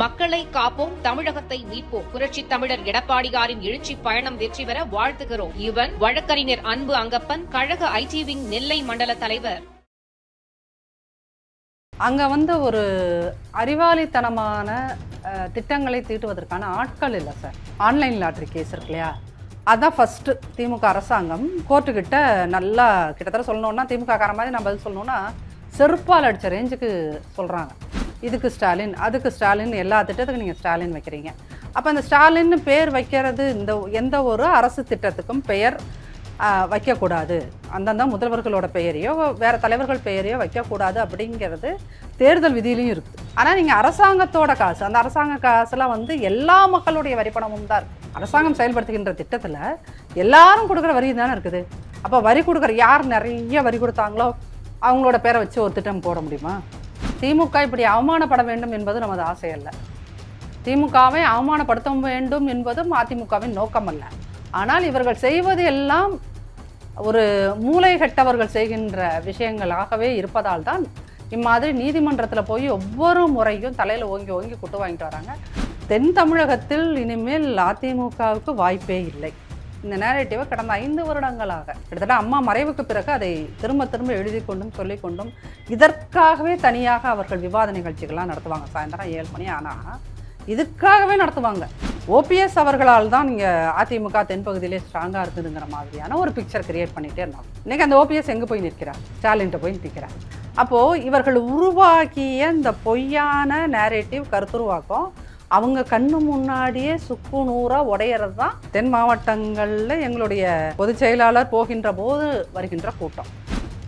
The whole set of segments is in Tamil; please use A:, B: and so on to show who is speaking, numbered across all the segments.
A: மக்களை காப்போம், தமிழகத்தை மீட்போம். புரட்சித் தமிழர் எடப்பாடியாரின் எழுச்சி பயணம் வெற்றி பெற வாழ்த்துகிறோம். இவன் வழக்கறிஞர் அன்பு அங்கப்பன், கழக ஐடி விங் நெல்லை மண்டல தலைவர்.
B: அங்க ஒரு அறிவாளித்தனமான திட்டங்களை தீட்டுவதற்கான ஆட்கள் இல்லை சார். ஆன்லைன் லாட்டரி கேஸ் இருக்கு இல்லையா, அதான் ஃபர்ஸ்ட் திமுக அரசாங்கம் கோர்ட்டுக்கிட்ட நல்லா கிட்டத்தட்ட சொல்லணும்னா திமுக கார மாதிரி நான் பதில் சொல்லணும்னா செருப்பால் அடித்த ரேஞ்சுக்கு சொல்கிறாங்க. இதுக்கு ஸ்டாலின், அதுக்கு ஸ்டாலின், எல்லா திட்டத்துக்கும் நீங்கள் ஸ்டாலின் வைக்கிறீங்க. அப்போ அந்த ஸ்டாலின்னு பேர் வைக்கிறது எந்த ஒரு அரசு திட்டத்துக்கும் பெயர் வைக்கக்கூடாது, அந்தந்த முதல்வர்களோட பெயரையோ வேறு தலைவர்கள் பெயரையோ வைக்கக்கூடாது அப்படிங்கிறது தேர்தல் விதியிலையும் இருக்குது. ஆனால் நீங்கள் அரசாங்கத்தோட காசு, அந்த அரசாங்க காசுலாம் எல்லா மக்களுடைய வரிப்பணமும் தான் இருக்குது. அரசாங்கம் செயல்படுத்துகின்ற திட்டத்தில் எல்லாரும் கொடுக்குற வரி தானே இருக்குது. அப்போ வரி கொடுக்குற யார் நிறைய வரி கொடுத்தாங்களோ அவங்களோட பேரை வச்சு ஒரு திட்டம் போட முடியுமா? திமுக இப்படி அவமானப்பட வேண்டும் என்பது நமது ஆசை அல்ல. திமுகவை அவமானப்படுத்த வேண்டும் என்பதும் அதிமுகவின் நோக்கம் அல்ல. ஆனால் இவர்கள் செய்வது எல்லாம் ஒரு மூளை கட்டவர்கள் செய்கின்ற விஷயங்களாகவே இருப்பதால் தான் இம்மாதிரி நீதிமன்றத்தில் போய் ஒவ்வொரு முறையும் தலையில் ஓங்கி ஓங்கி குட்டு வாங்கிட்டு வராங்க. தென் தமிழகத்தில் இனிமேல் அதிமுகவுக்கு வாய்ப்பே இல்லை. இந்த நேரேட்டிவை கடந்த 5 வருடங்களாக கிட்டத்தட்ட அம்மா மறைவுக்கு பிறகு அதை திரும்ப திரும்ப எழுதி கொண்டும் சொல்லிக்கொண்டும் இதற்காகவே தனியாக அவர்கள் விவாத நிகழ்ச்சிகள்லாம் நடத்துவாங்க. சாயந்தரம் 7 மணி ஆனால் இதுக்காகவே நடத்துவாங்க. ஓபிஎஸ் அவர்களால் தான் இங்கே அதிமுக தென்பகுதியிலே ஸ்ட்ராங்காக இருக்குதுங்கிற மாதிரியான ஒரு பிக்சர் கிரியேட் பண்ணிகிட்டே இருந்தாங்க. இன்றைக்கி அந்த ஓபிஎஸ் எங்கே போய் நிற்கிறார்? ஸ்டாலின்கிட்ட போய் நிற்கிறார். அப்போது இவர்கள் உருவாக்கிய இந்த பொய்யான நேரேட்டிவ் கருத்துருவாக்கம் அவங்க கண்ணு முன்னாடியே சுக்கு நூறாக உடையிறது தான் தென் மாவட்டங்களில் எங்களுடைய பொதுச் செயலாளர் போகின்ற போது வருகின்ற கூட்டம்.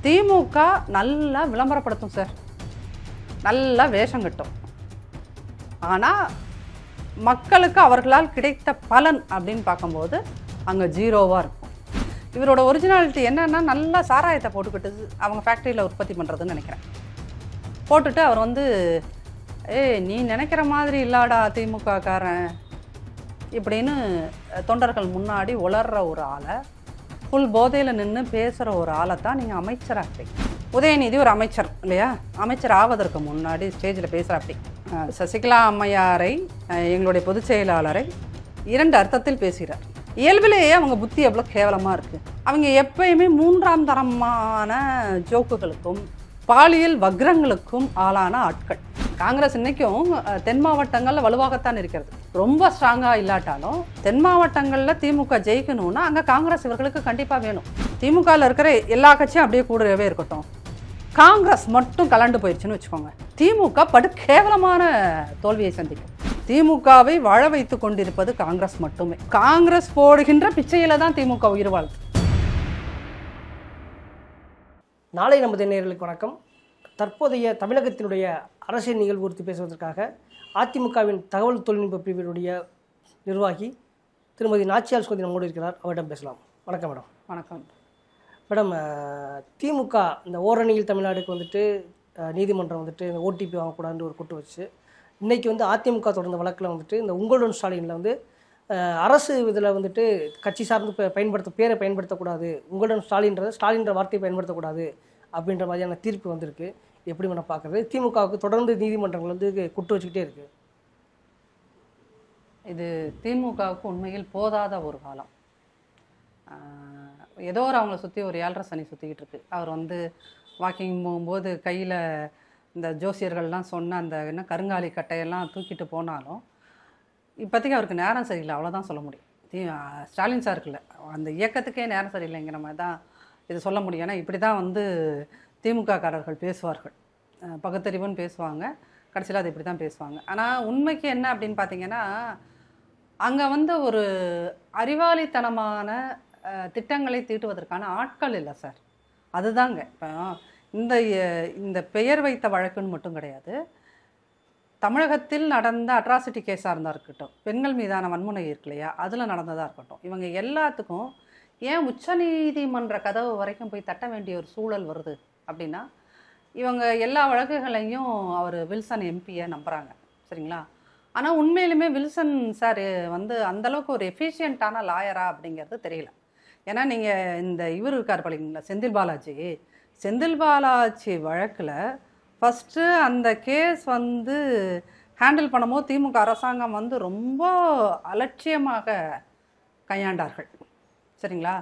B: திமுக நல்லா விளம்பரப்படுத்தும் சார், நல்லா வேஷம் கட்டும். ஆனால் மக்களுக்கு அவர்களால் கிடைத்த பலன் அப்படின்னு பார்க்கும்போது அங்கே ஜீரோவாக இருக்கும். இவரோட ஒரிஜினாலிட்டி என்னென்னா நல்லா சாராயத்தை போட்டுக்கிட்டு அவங்க ஃபேக்ட்ரியில் உற்பத்தி பண்ணுறதுன்னு நினைக்கிறேன். போட்டுட்டு அவர் நீ நினைக்கிற மாதிரி இல்லாடா திமுக காரன் இப்படின்னு தொண்டர்கள் முன்னாடி உளர்ற ஒரு ஆளை, ஃபுல் போதையில் நின்று பேசுகிற ஒரு ஆளை தான் நீங்கள் அமைச்சராக. உதயநிதி ஒரு அமைச்சர் இல்லையா, அமைச்சர் ஆவதற்கு முன்னாடி ஸ்டேஜில் பேசுகிறாப்படி சசிகலா அம்மையாரை எங்களுடைய பொதுச் செயலாளரை 2 அர்த்தத்தில் பேசுகிறார். இயல்பிலேயே அவங்க புத்தி எவ்வளோ கேவலமாக இருக்குது. அவங்க எப்பயுமே 3ஆம் தரமான ஜோக்குகளுக்கும் பாலியல் வக்ரங்களுக்கும் ஆளான ஆட்கள். காங்கிரஸ் இன்றைக்கும் தென் மாவட்டங்களில் வலுவாகத்தான் இருக்கிறது. ரொம்ப ஸ்ட்ராங்காக இல்லாட்டாலும் தென் மாவட்டங்களில் திமுக ஜெயிக்கணும்னா அங்கே காங்கிரஸ் இவர்களுக்கு கண்டிப்பாக வேணும். திமுகவில் இருக்கிற எல்லா கட்சியும் அப்படியே கூடவே இருக்கட்டும், காங்கிரஸ் மட்டும் கலண்டு போயிடுச்சுன்னு வச்சுக்கோங்க, திமுக படு கேவலமான தோல்வியை சந்திக்கும். திமுகவை வாழ வைத்து கொண்டிருப்பது காங்கிரஸ் மட்டுமே. காங்கிரஸ் போடுகின்ற பிச்சையில் தான் திமுக உயிர் வாழ்த்து.
C: நாளை நமது நேயர்களுக்கு வணக்கம். தற்போதைய தமிழகத்தினுடைய அரசியல் நிகழ்வு குறித்து பேசுவதற்காக அதிமுகவின் தகவல் தொழில்நுட்ப பிரிவினுடைய நிர்வாகி திருமதி நாச்சியார் சுகந்தி நம்மோடு இருக்கிறார். அவரிடம் பேசலாம். வணக்கம் மேடம்.
B: வணக்கம்
C: மேடம். திமுக இந்த ஓரணியில் தமிழ்நாடுக்கு நீதிமன்றம் இந்த ஓடிபி வாங்கக்கூடாதுன்னு ஒரு கூட்டு வச்சு இன்றைக்கி அதிமுக தொடர்ந்த வழக்கில் இந்த உங்களுடன் ஸ்டாலினில் அரசு இதில் கட்சி சார்ந்து பேரை பயன்படுத்தக்கூடாது, உங்களுடன் ஸ்டாலின்ற வார்த்தையை பயன்படுத்தக்கூடாது அப்படின்ற மாதிரியான தீர்ப்பு வந்திருக்கு. எப்படி வேணால் பார்க்குறது? திமுகவுக்கு தொடர்ந்து நீதிமன்றங்கள் குட்டு வச்சுக்கிட்டே இருக்குது.
B: இது திமுகவுக்கு உண்மையில் போதாத ஒரு காலம். ஏதோ ஒரு அவங்கள சுற்றி ஒரு 7.5 சனி சுற்றிக்கிட்டு இருக்கு. அவர் வாக்கிங் போகும்போது கையில் இந்த ஜோசியர்கள்லாம் சொன்ன அந்த கருங்காலி கட்டையெல்லாம் தூக்கிட்டு போனாலும் இப்போதைக்கு அவருக்கு நேரம் சரியில்லை, அவ்வளோதான் சொல்ல முடியும். ஸ்டாலின் சாருக்கு இல்லை, அந்த இயக்கத்துக்கே நேரம் சரியில்லைங்கிற மாதிரி தான் இது சொல்ல முடியும். ஏன்னா இப்படி தான் திமுககாரர்கள் பேசுவார்கள், பகுத்தறிவுன்னு பேசுவாங்க, கடைசியில் அது இப்படி தான் பேசுவாங்க. ஆனால் உண்மைக்கு என்ன அப்படின்னு பார்த்தீங்கன்னா அங்கே ஒரு அறிவாளித்தனமான திட்டங்களை தீட்டுவதற்கான ஆட்கள் இல்லை சார். அதுதாங்க இப்போ இந்த பெயர் வைத்த வழக்குன்னு மட்டும் கிடையாது, தமிழகத்தில் நடந்த அட்ராசிட்டி கேஸாக இருந்தால் இருக்கட்டும், பெண்கள் மீதான வன்முறை இருக்கு இல்லையா, அதில் நடந்ததாக இருக்கட்டும், இவங்க எல்லாத்துக்கும் ஏன் உச்சநீதிமன்ற கதவு வரைக்கும் போய் தட்ட வேண்டிய ஒரு சூழல் வருது அப்படின்னா இவங்க எல்லா வழக்குகளையும் அவர் வில்சன் எம்பியை நம்புகிறாங்க, சரிங்களா? ஆனால் உண்மையிலுமே வில்சன் சார் அந்தளவுக்கு ஒரு எஃபிஷியண்ட்டான லாயரா அப்படிங்கிறது தெரியல. ஏன்னா நீங்கள் இந்த இவர் இருக்கார் பழிங்களா, செந்தில் பாலாஜி வழக்கில் ஃபஸ்ட்டு அந்த கேஸ் ஹேண்டில் பண்ணும்போது திமுக அரசாங்கம் வந்து ரொம்ப அலட்சியமாக கையாண்டார்கள். சரிங்களா?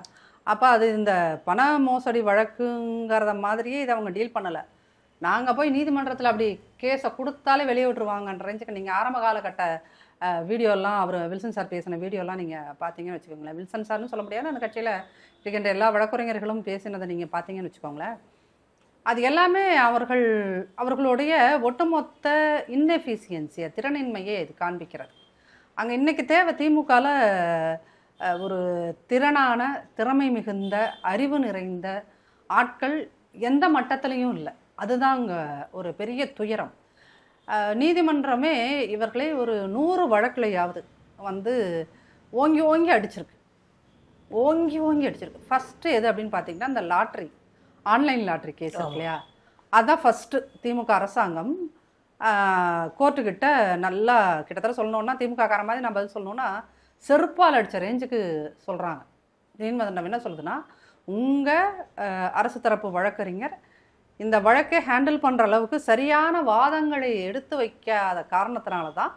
B: அப்போ அது இந்த பண மோசடி வழக்குங்கிறத மாதிரியே இதை அவங்க டீல் பண்ணலை. நாங்கள் போய் நீதிமன்றத்தில் அப்படி கேஸை கொடுத்தாலே வெளியே விட்டுருவாங்கன்ற ரேஞ்சுக்கு நீங்கள் ஆரம்ப காலகட்ட வீடியோலாம் அவர் வில்சன் சார் பேசின வீடியோலாம் நீங்கள் பார்த்தீங்கன்னு வச்சுக்கோங்களேன். வில்சன் சார்னு சொல்ல முடியாது, அந்த கட்சியில் இருக்கின்ற எல்லா வழக்குரைஞர்களும் பேசினதை நீங்கள் பார்த்தீங்கன்னு வச்சுக்கோங்களேன். அது எல்லாமே அவர்களுடைய ஒட்டுமொத்த இன்எஃபிஷியன்சியை, திறனின்மையை இது காண்பிக்கிறது. அங்கே இன்றைக்கி தேவை திமுகவில் ஒரு திறமை மிகுந்த அறிவு நிறைந்த ஆட்கள் எந்த மட்டத்திலையும் இல்லை. அதுதான் அங்கே ஒரு பெரிய துயரம். நீதிமன்றமே இவர்களே ஒரு 100 வழக்குலையாவது வந்து ஓங்கி ஓங்கி அடிச்சிருக்கு. ஃபஸ்ட்டு எது அப்படின்னு பார்த்தீங்கன்னா இந்த லாட்ரி, ஆன்லைன் லாட்ரி கேஸ் இருக்கு இல்லையா, அதுதான் ஃபஸ்ட்டு திமுக அரசாங்கம் கோர்ட்டுக்கிட்ட நல்லா கிட்டத்தட்ட சொல்லணுன்னா திமுக கார மாதிரி நான் பதில் சொல்லணுன்னா செருப்பால் அடித்த ரேஞ்சுக்கு சொல்கிறாங்க. நீதிமன்றம் என்ன சொல்லுதுன்னா, உங்கள் அரசு தரப்பு வழக்கறிஞர் இந்த வழக்கை ஹேண்டில் பண்ணுற அளவுக்கு சரியான வாதங்களை எடுத்து வைக்காத காரணத்தினால தான்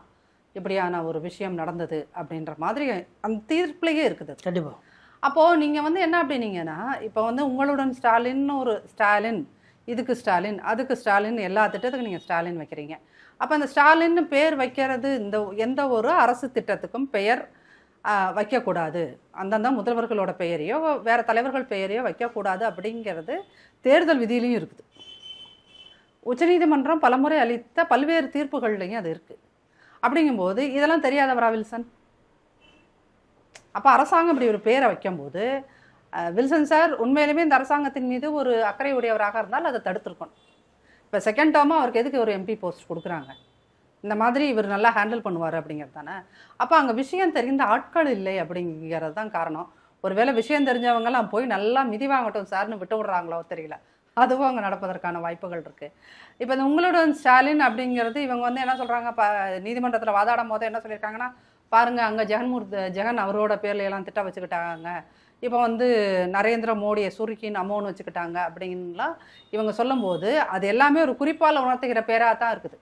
B: இப்படியான ஒரு விஷயம் நடந்தது அப்படின்ற மாதிரி அந்த தீர்ப்புலேயே இருக்குது.
C: கண்டிப்பாக.
B: அப்போது நீங்கள் வந்து என்ன அப்படின்னீங்கன்னா, இப்போ வந்து உங்களுடன் ஸ்டாலின்னு ஒரு ஸ்டாலின், இதுக்கு ஸ்டாலின், அதுக்கு ஸ்டாலின், எல்லா திட்டத்துக்கும் நீங்கள் ஸ்டாலின் வைக்கிறீங்க. அப்போ அந்த ஸ்டாலின்னு பேர் வைக்கிறது இந்த எந்த ஒரு அரசு திட்டத்துக்கும் பெயர் வைக்கக்கூடாது, அந்தந்த முதல்வர்களோட பெயரையோ வேறு தலைவர்கள் பெயரையோ வைக்கக்கூடாது அப்படிங்கிறது தேர்தல் விதியிலையும் இருக்குது. உச்சநீதிமன்றம் பலமுறை அளித்த பல்வேறு தீர்ப்புகள்லையும் அது இருக்குது. அப்படிங்கும்போது இதெல்லாம் தெரியாதவரா வில்சன்? அப்போ அரசாங்கம் இப்படி ஒரு பேரை வைக்கும்போது வில்சன் சார் உண்மையிலுமே இந்த அரசாங்கத்தின் மீது ஒரு அக்கறை உடையவராக இருந்தால் அதை தடுத்துருக்கணும். இப்போ செகண்ட் டேர்மாக அவருக்கு எதுக்கு ஒரு எம்பி போஸ்ட் கொடுக்குறாங்க? இந்த மாதிரி இவர் நல்லா ஹேண்டில் பண்ணுவார் அப்படிங்கிறது தானே. அப்போ அங்கே விஷயம் தெரிந்த ஆட்கள் இல்லை அப்படிங்கிறது தான் காரணம். ஒருவேளை விஷயம் தெரிஞ்சவங்கலாம் போய் நல்லா மிதி வாங்கட்டும் சார்னு விட்டு விடுறாங்களோ தெரியல. அதுவும் அங்கே நடப்பதற்கான வாய்ப்புகள் இருக்குது. இப்போ இந்த உங்களுடன் ஸ்டாலின் அப்படிங்கிறது இவங்க வந்து என்ன சொல்கிறாங்க, நீதிமன்றத்தில் வாதாடும் போது என்ன சொல்லியிருக்காங்கன்னா, பாருங்கள் அங்கே ஜெகன் அவரோட பேர்ல எல்லாம் திட்டம் வச்சுக்கிட்டாங்க, இப்போ வந்து நரேந்திர மோடியை சுருக்கின்னு அம்மோன்னு வச்சுக்கிட்டாங்க அப்படின்லாம் இவங்க சொல்லும்போது அது எல்லாமே ஒரு குறிப்பால் உணர்த்துகிற பேராக தான் இருக்குது.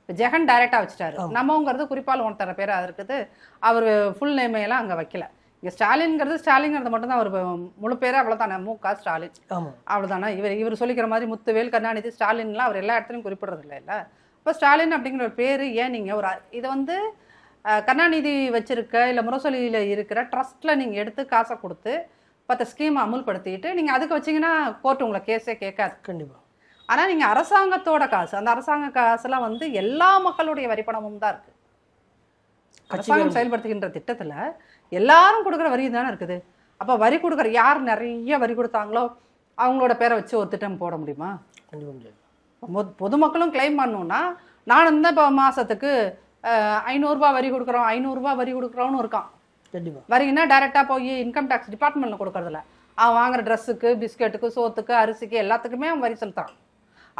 B: இப்போ ஜெகன் டைரெக்டாக வச்சுட்டாரு, நம்மங்கிறது குறிப்பால் உணர்த்துற பேராக இருக்குது. அவர் ஃபுல் நேமையெல்லாம் அங்கே வைக்கல. இங்கே ஸ்டாலின்ங்கிறது மட்டும்தான் அவர் முழு பேரே அவ்வளோதானே, மு.க. ஸ்டாலின், அவ்வளோதானே. இவர் சொல்லிக்கிற மாதிரி முத்துவேல், கருணாநிதி, ஸ்டாலின்லாம் அவர் எல்லா இடத்துலையும் குறிப்பிடுறது இல்லை. இப்போ ஸ்டாலின் அப்படிங்கிற ஒரு பேர் ஏன் நீங்கள் ஒரு இதை வந்து கருணாநிதி வச்சுருக்க இல்லை முரசொலியில் இருக்கிற ட்ரஸ்ட்டில் நீங்கள் எடுத்து காசை கொடுத்து 10 ஸ்கீம் அமுல்படுத்திட்டு நீங்கள் அதுக்கு வச்சிங்கன்னா கோர்ட் உங்களை கேஸே கேட்காது.
C: கண்டிப்பாக.
B: ஆனால் நீங்கள் அரசாங்கத்தோட காசு, அந்த அரசாங்க காசுலாம் வந்து எல்லா மக்களுடைய வரிப்பணமும் தான் இருக்குது. அரசாங்கம் செயல்படுத்துகின்ற திட்டத்தில் எல்லாரும் கொடுக்குற வரி தானே இருக்குது. அப்போ வரி கொடுக்குற யார் நிறைய வரி கொடுத்தாங்களோ அவங்களோட பேரை வச்சு ஒரு திட்டம் போட முடியுமா? கண்டிப்பாக. பொதுமக்களும் கிளைம் பண்ணணுன்னா நான் வந்து இப்போ மாதத்துக்கு 500 ரூபா வரி கொடுக்குறோம், 500 ரூபா வரி கொடுக்குறோன்னு இருக்கான். கண்டிப்பாக. வரிங்கன்னா டைரெக்டாக போய் இன்கம் டேக்ஸ் டிபார்ட்மெண்ட்டில் கொடுக்குறதில்ல, அவன் வாங்குற ட்ரெஸ்ஸுக்கு, பிஸ்கெட்டுக்கு, சோத்துக்கு, அரிசிக்கு எல்லாத்துக்குமே அவன் வரி செலுத்தான்.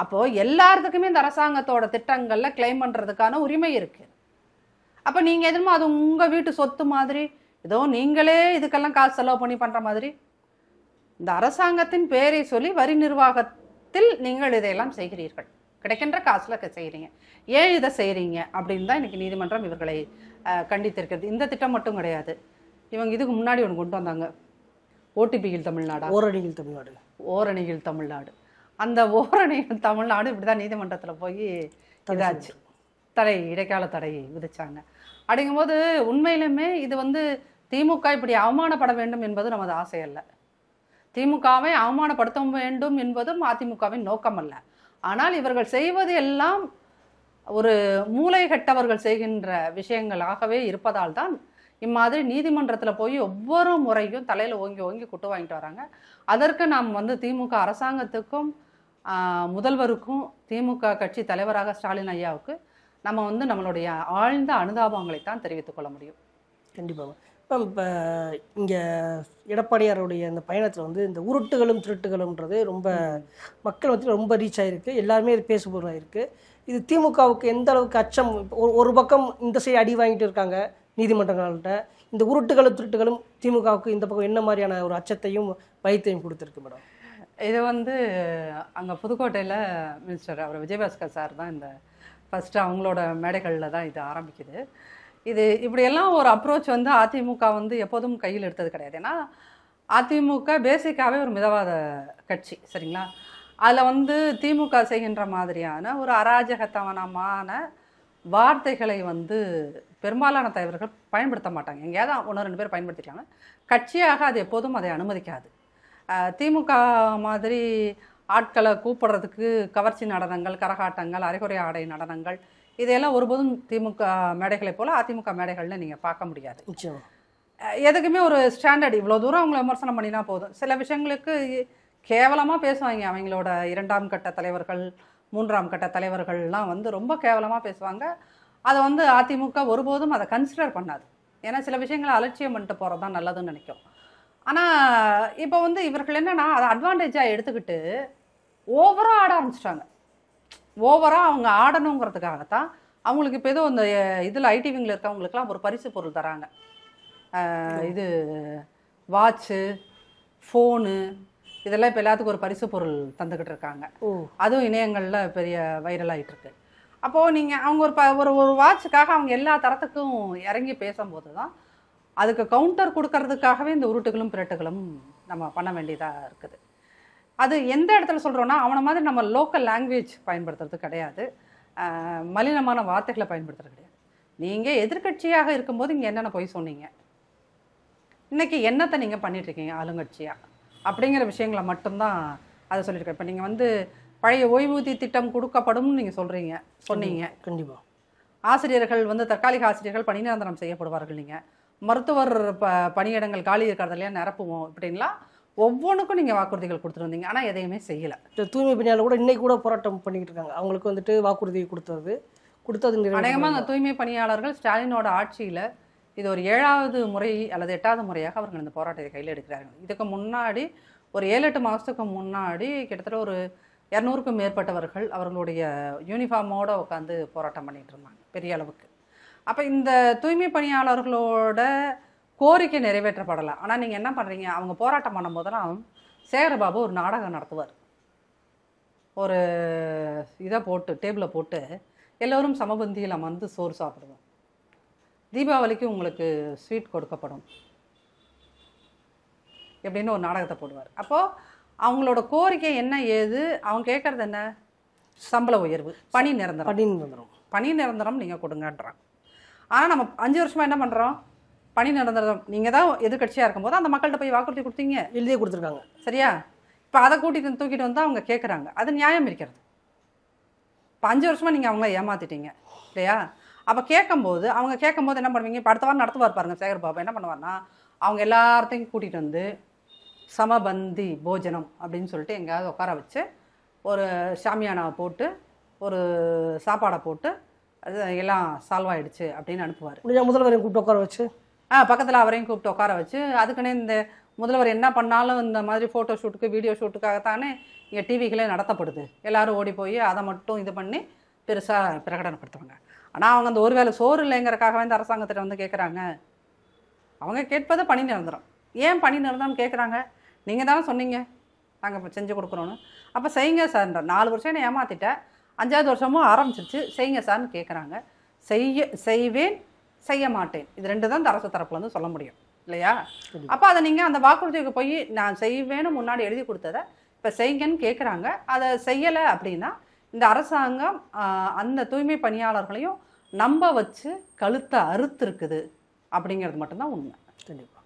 B: அப்போது எல்லாத்துக்குமே இந்த அரசாங்கத்தோட திட்டங்களில் கிளைம் பண்ணுறதுக்கான உரிமை இருக்குது. அப்போ நீங்கள் எதுவுமே அது உங்கள் வீட்டு சொத்து மாதிரி ஏதோ நீங்களே இதுக்கெல்லாம் காசு செலவு பண்ணி பண்ணுற மாதிரி இந்த அரசாங்கத்தின் பேரை சொல்லி வரி நிர்வாகத்தில் நீங்கள் இதையெல்லாம் செய்கிறீர்கள், கிடைக்கின்ற காசில் செய்கிறீங்க. ஏன் இதை செய்கிறீங்க அப்படின்னு தான் இன்றைக்கி நீதிமன்றம் இவர்களை கண்டித்திருக்கிறது. இந்த திட்டம் மட்டும் கிடையாது, இவங்க இதுக்கு முன்னாடி ஒன்று கொண்டு வந்தாங்க, ஓடிபியில் தமிழ்நாடு, ஓரணியில் தமிழ்நாடு. அந்த ஓரணியில் தமிழ்நாடு இப்படி தான் நீதிமன்றத்தில் போய் இதாச்சு, இடைக்கால தடை விதிச்சாங்க. அப்படிங்கும்போது உண்மையிலுமே இது வந்து திமுக இப்படி அவமானப்பட வேண்டும் என்பது நமது ஆசை அல்ல, திமுகவை அவமானப்படுத்த வேண்டும் என்பதும் அதிமுகவின் நோக்கம் அல்ல. ஆனால் இவர்கள் செய்வது எல்லாம் ஒரு மூளைகட்டவர்கள் செய்கின்ற விஷயங்களாகவே இருப்பதால் தான் இம்மாதிரி நீதிமன்றத்தில் போய் ஒவ்வொரு முறையும் தலையில் ஓங்கி ஓங்கி குட்டு வாங்கிட்டு வராங்க. அதற்கு நாம் வந்து திமுக அரசாங்கத்துக்கும் முதல்வருக்கும் திமுக கட்சி தலைவராக ஸ்டாலின் ஐயாவுக்கு நம்ம வந்து நம்மளுடைய ஆழ்ந்த அனுதாபங்களைத்தான் தெரிவித்துக் கொள்ள முடியும்.
C: கண்டிப்பாக. இப்போ இங்கே எடப்பாடியாருடைய இந்த பயணத்தில் வந்து இந்த உருட்டுகளும் திருட்டுகளும்ன்றது ரொம்ப மக்கள் வந்து ரொம்ப ரீச் ஆகிருக்கு, எல்லாருமே இது பேசுபொருளாக இருக்குது. இது திமுகவுக்கு எந்த அளவுக்கு அச்சம்? ஒரு பக்கம் இந்த சைடு அடி வாங்கிட்டு இருக்காங்க நீதிமன்றங்கள்கிட்ட, இந்த உருட்டுகளும் திருட்டுகளும் திமுகவுக்கு இந்த பக்கம் என்ன மாதிரியான ஒரு அச்சத்தையும் பயத்தையும் கொடுத்துருக்கு மேடம்?
B: இது வந்து அங்கே புதுக்கோட்டையில் மினிஸ்டர் அவர் விஜயபாஸ்கர் சார் தான் இந்த ஃபஸ்ட்டு அவங்களோட மேடைகளில் தான் இது ஆரம்பிக்குது. இது இப்படியெல்லாம் ஒரு அப்ரோச் வந்து அதிமுக வந்து எப்போதும் கையில் எடுத்தது கிடையாது. ஏன்னா அதிமுக பேசிக்காகவே ஒரு மிதவாத கட்சி, சரிங்களா? அதில் வந்து திமுக செய்கின்ற மாதிரியான ஒரு அராஜகத்தனமான வார்த்தைகளை வந்து பெரும்பாலான தலைவர்கள் பயன்படுத்த மாட்டாங்க. எங்கேயாவது 1-2 பேர் பயன்படுத்திட்டாங்க. கட்சியாக அது எப்போதும் அதை அனுமதிக்காது. திமுக மாதிரி ஆட்களை கூப்பிடுறதுக்கு கவர்ச்சி நடனங்கள், கரகாட்டங்கள், அரைகுறை ஆடை நடனங்கள் இதையெல்லாம் ஒருபோதும் திமுக மேடைகளை போல் அதிமுக மேடைகளில் நீங்கள் பார்க்க முடியாது. எதுக்குமே ஒரு ஸ்டாண்டர்ட், இவ்வளோ தூரம் அவங்கள விமர்சனம் பண்ணினா போதும். சில விஷயங்களுக்கு கேவலமாக பேசுவாங்க. அவங்களோட 2ஆம் கட்ட தலைவர்கள், 3ஆம் கட்ட தலைவர்கள்லாம் வந்து ரொம்ப கேவலமாக பேசுவாங்க. அதை வந்து அதிமுக ஒருபோதும் அதை கன்சிடர் பண்ணாது. ஏன்னா சில விஷயங்களை அலட்சியம் பண்ணிட்டு போகிறது தான் நல்லதுன்னு நினைக்கும். ஆனால் இப்போ வந்து இவர்கள் என்னென்னா அதை அட்வான்டேஜாக எடுத்துக்கிட்டு ஓவராக ஆட ஆரம்பிச்சிட்டாங்க. ஓவராக அவங்க ஆடணுங்கிறதுக்காகத்தான் அவங்களுக்கு இப்போ ஏதோ இந்த இதில் ஐடிவிங்கில் இருக்கவங்களுக்குலாம் ஒரு பரிசு பொருள் தராங்க. இது வாட்சு, ஃபோனு, இதெல்லாம் இப்போ எல்லாத்துக்கும் ஒரு பரிசு பொருள் தந்துக்கிட்டு இருக்காங்க. அதுவும் இணையங்களில் பெரிய வைரல் ஆகிட்டு இருக்கு. அப்போது நீங்கள் அவங்க ஒரு வாட்சுக்காக அவங்க எல்லா தரத்துக்கும் இறங்கி பேசும்போது தான் அதுக்கு கவுண்டர் கொடுக்கறதுக்காகவே இந்த உருட்டுகளும் பிரட்டுகளும் நம்ம பண்ண வேண்டியதாக இருக்குது. அது எந்த இடத்துல சொல்கிறோன்னா, அவனை மாதிரி நம்ம லோக்கல் லாங்குவேஜ் பயன்படுத்துறது கிடையாது, மலினமான வார்த்தைகளை பயன்படுத்துறது கிடையாது. நீங்கள் எதிர்கட்சியாக இருக்கும்போது இங்கே என்னென்ன போய் சொன்னீங்க, இன்றைக்கி என்னத்தை நீங்கள் பண்ணிகிட்ருக்கீங்க ஆளுங்கட்சியாக, அப்படிங்கிற விஷயங்களை மட்டும்தான் அதை சொல்லியிருக்கேன். இப்போ நீங்கள் வந்து பழைய ஓய்வூதிய திட்டம் கொடுக்கப்படும்னு நீங்கள் சொன்னீங்க. கண்டிப்பாக ஆசிரியர்கள் வந்து தற்காலிக ஆசிரியர்கள் பணி நிரந்தரம் செய்யப்படுவார்கள். நீங்கள் மருத்துவர் பணியிடங்கள் காலி இருக்கிறது இல்லையா, நிரப்புவோம் இப்படின்லாம் ஒவ்வொன்றுக்கும் நீங்கள் வாக்குறுதிகள் கொடுத்துருந்தீங்க. ஆனால் எதையுமே செய்யலை. தூய்மை பணியாளர் கூட இன்னைக்கு கூட போராட்டம் பண்ணிக்கிட்டு இருக்காங்க. அவங்களுக்கு வந்துட்டு வாக்குறுதி கொடுத்தது அநேகமாக அந்த தூய்மை பணியாளர்கள் ஸ்டாலினோட ஆட்சியில் இது ஒரு 7வது முறை அல்லது 8வது முறையாக அவர்கள் இந்த போராட்டத்தை கையில் எடுக்கிறார்கள். இதுக்கு முன்னாடி ஒரு 7-8 மாதத்துக்கு முன்னாடி கிட்டத்தட்ட ஒரு 200க்கும் மேற்பட்டவர்கள் அவர்களுடைய யூனிஃபார்மோடு உட்காந்து போராட்டம் பண்ணிகிட்டு இருந்தாங்க பெரிய அளவுக்கு. அப்போ இந்த தூய்மை பணியாளர்களோட கோரிக்கை நிறைவேற்றப்படலை. ஆனால் நீங்கள் என்ன பண்ணுறீங்க, அவங்க போராட்டம் பண்ணும்போதெல்லாம் சேகர்பாபு ஒரு நாடகம் நடத்துவார். ஒரு இதை போட்டு டேபிளை போட்டு எல்லோரும் சமபந்தியில் அமர்ந்து சோறு சாப்பிடுவோம், தீபாவளிக்கு உங்களுக்கு ஸ்வீட் கொடுக்கப்படும் எப்படின்னு ஒரு நாடகத்தை போடுவார். அப்போது அவங்களோட கோரிக்கை என்ன ஏது, அவங்க கேட்குறது என்ன, சம்பள உயர்வு, பணி நிரந்தரம் நீங்கள் கொடுங்கன்றாங்க. ஆனால் நம்ம 5 வருஷமாக என்ன பண்ணுறோம், பணி நிரந்தரம் நீங்கள் தான் எதிர்கட்சியாக இருக்கும்போது அந்த மக்கள்கிட்ட போய் வாக்குறுதி கொடுத்தீங்க, எழுதியே கொடுத்துருக்காங்க, சரியா? இப்போ அதை தூக்கிட்டு வந்து அவங்க கேட்குறாங்க. அது நியாயம் இருக்கிறது. இப்போ 5 வருஷமாக நீங்கள் அவங்கள ஏமாற்றிட்டீங்க இல்லையா? அப்போ அவங்க கேட்கும்போது என்ன பண்ணுவீங்க, இப்போ அடுத்த வாரம் நடத்துவார் பாருங்கள் சேகர்பாபு. என்ன பண்ணுவார்னா, அவங்க எல்லாத்தையும் கூட்டிகிட்டு வந்து சமபந்தி போஜனம் அப்படின்னு சொல்லிட்டு எங்கேயாவது உட்கார வச்சு ஒரு ஷாமியானாவை போட்டு ஒரு சாப்பாடை போட்டு அது எல்லாம் சால்வ் ஆகிடுச்சு அப்படின்னு அனுப்புவார். முதல்வரையும் கூப்பிட்டு உட்கார வச்சு பக்கத்தில் அவரையும் கூப்பிட்டு உட்கார வச்சு, அதுக்குன்னே இந்த முதல்வர் என்ன பண்ணாலும் இந்த மாதிரி ஃபோட்டோ ஷூட்டுக்கு வீடியோ ஷூட்டுக்காகத்தானே இங்கே டிவிகளே நடத்தப்படுது. எல்லோரும் ஓடி போய் அதை மட்டும் இது பண்ணி பெருசாக பிரகடனப்படுத்துவாங்க. ஆனால் அவங்க அந்த ஒருவேளை சோறு இல்லைங்கிறக்காகவே இந்த அரசாங்கத்திட்ட வந்து கேட்குறாங்க. அவங்க கேட்பது பணி நிரந்தரம். ஏன் பணி நிரந்தரம் கேட்குறாங்க, நீங்கள் தானே சொன்னீங்க நாங்கள் இப்போ செஞ்சு கொடுக்குறோன்னு. அப்போ செய்யுங்க சார்ன்ற 4 வருஷம் என்ன ஏமாற்றிட்டேன், 5வது வருஷமும் ஆரம்பிச்சிருச்சு, செய்யுங்க சார்னு கேட்குறாங்க. செய்வேன், செய்ய மாட்டேன், இது 2 தான் இந்த அரசு தரப்புல வந்து சொல்ல முடியும் இல்லையா? அப்போ அதை நீங்கள் அந்த வாக்குறுதிக்கு போய் நான் செய்வேன்னு முன்னாடி எழுதி கொடுத்ததை இப்போ செய்யுங்கன்னு கேட்குறாங்க. அதை செய்யலை அப்படின்னா இந்த அரசாங்கம் அந்த தூய்மை பணியாளர்களையும் நம்ப வச்சு கழுத்தை அறுத்துருக்குது அப்படிங்கிறது மட்டும்தான் உண்மை.
C: கண்டிப்பாக.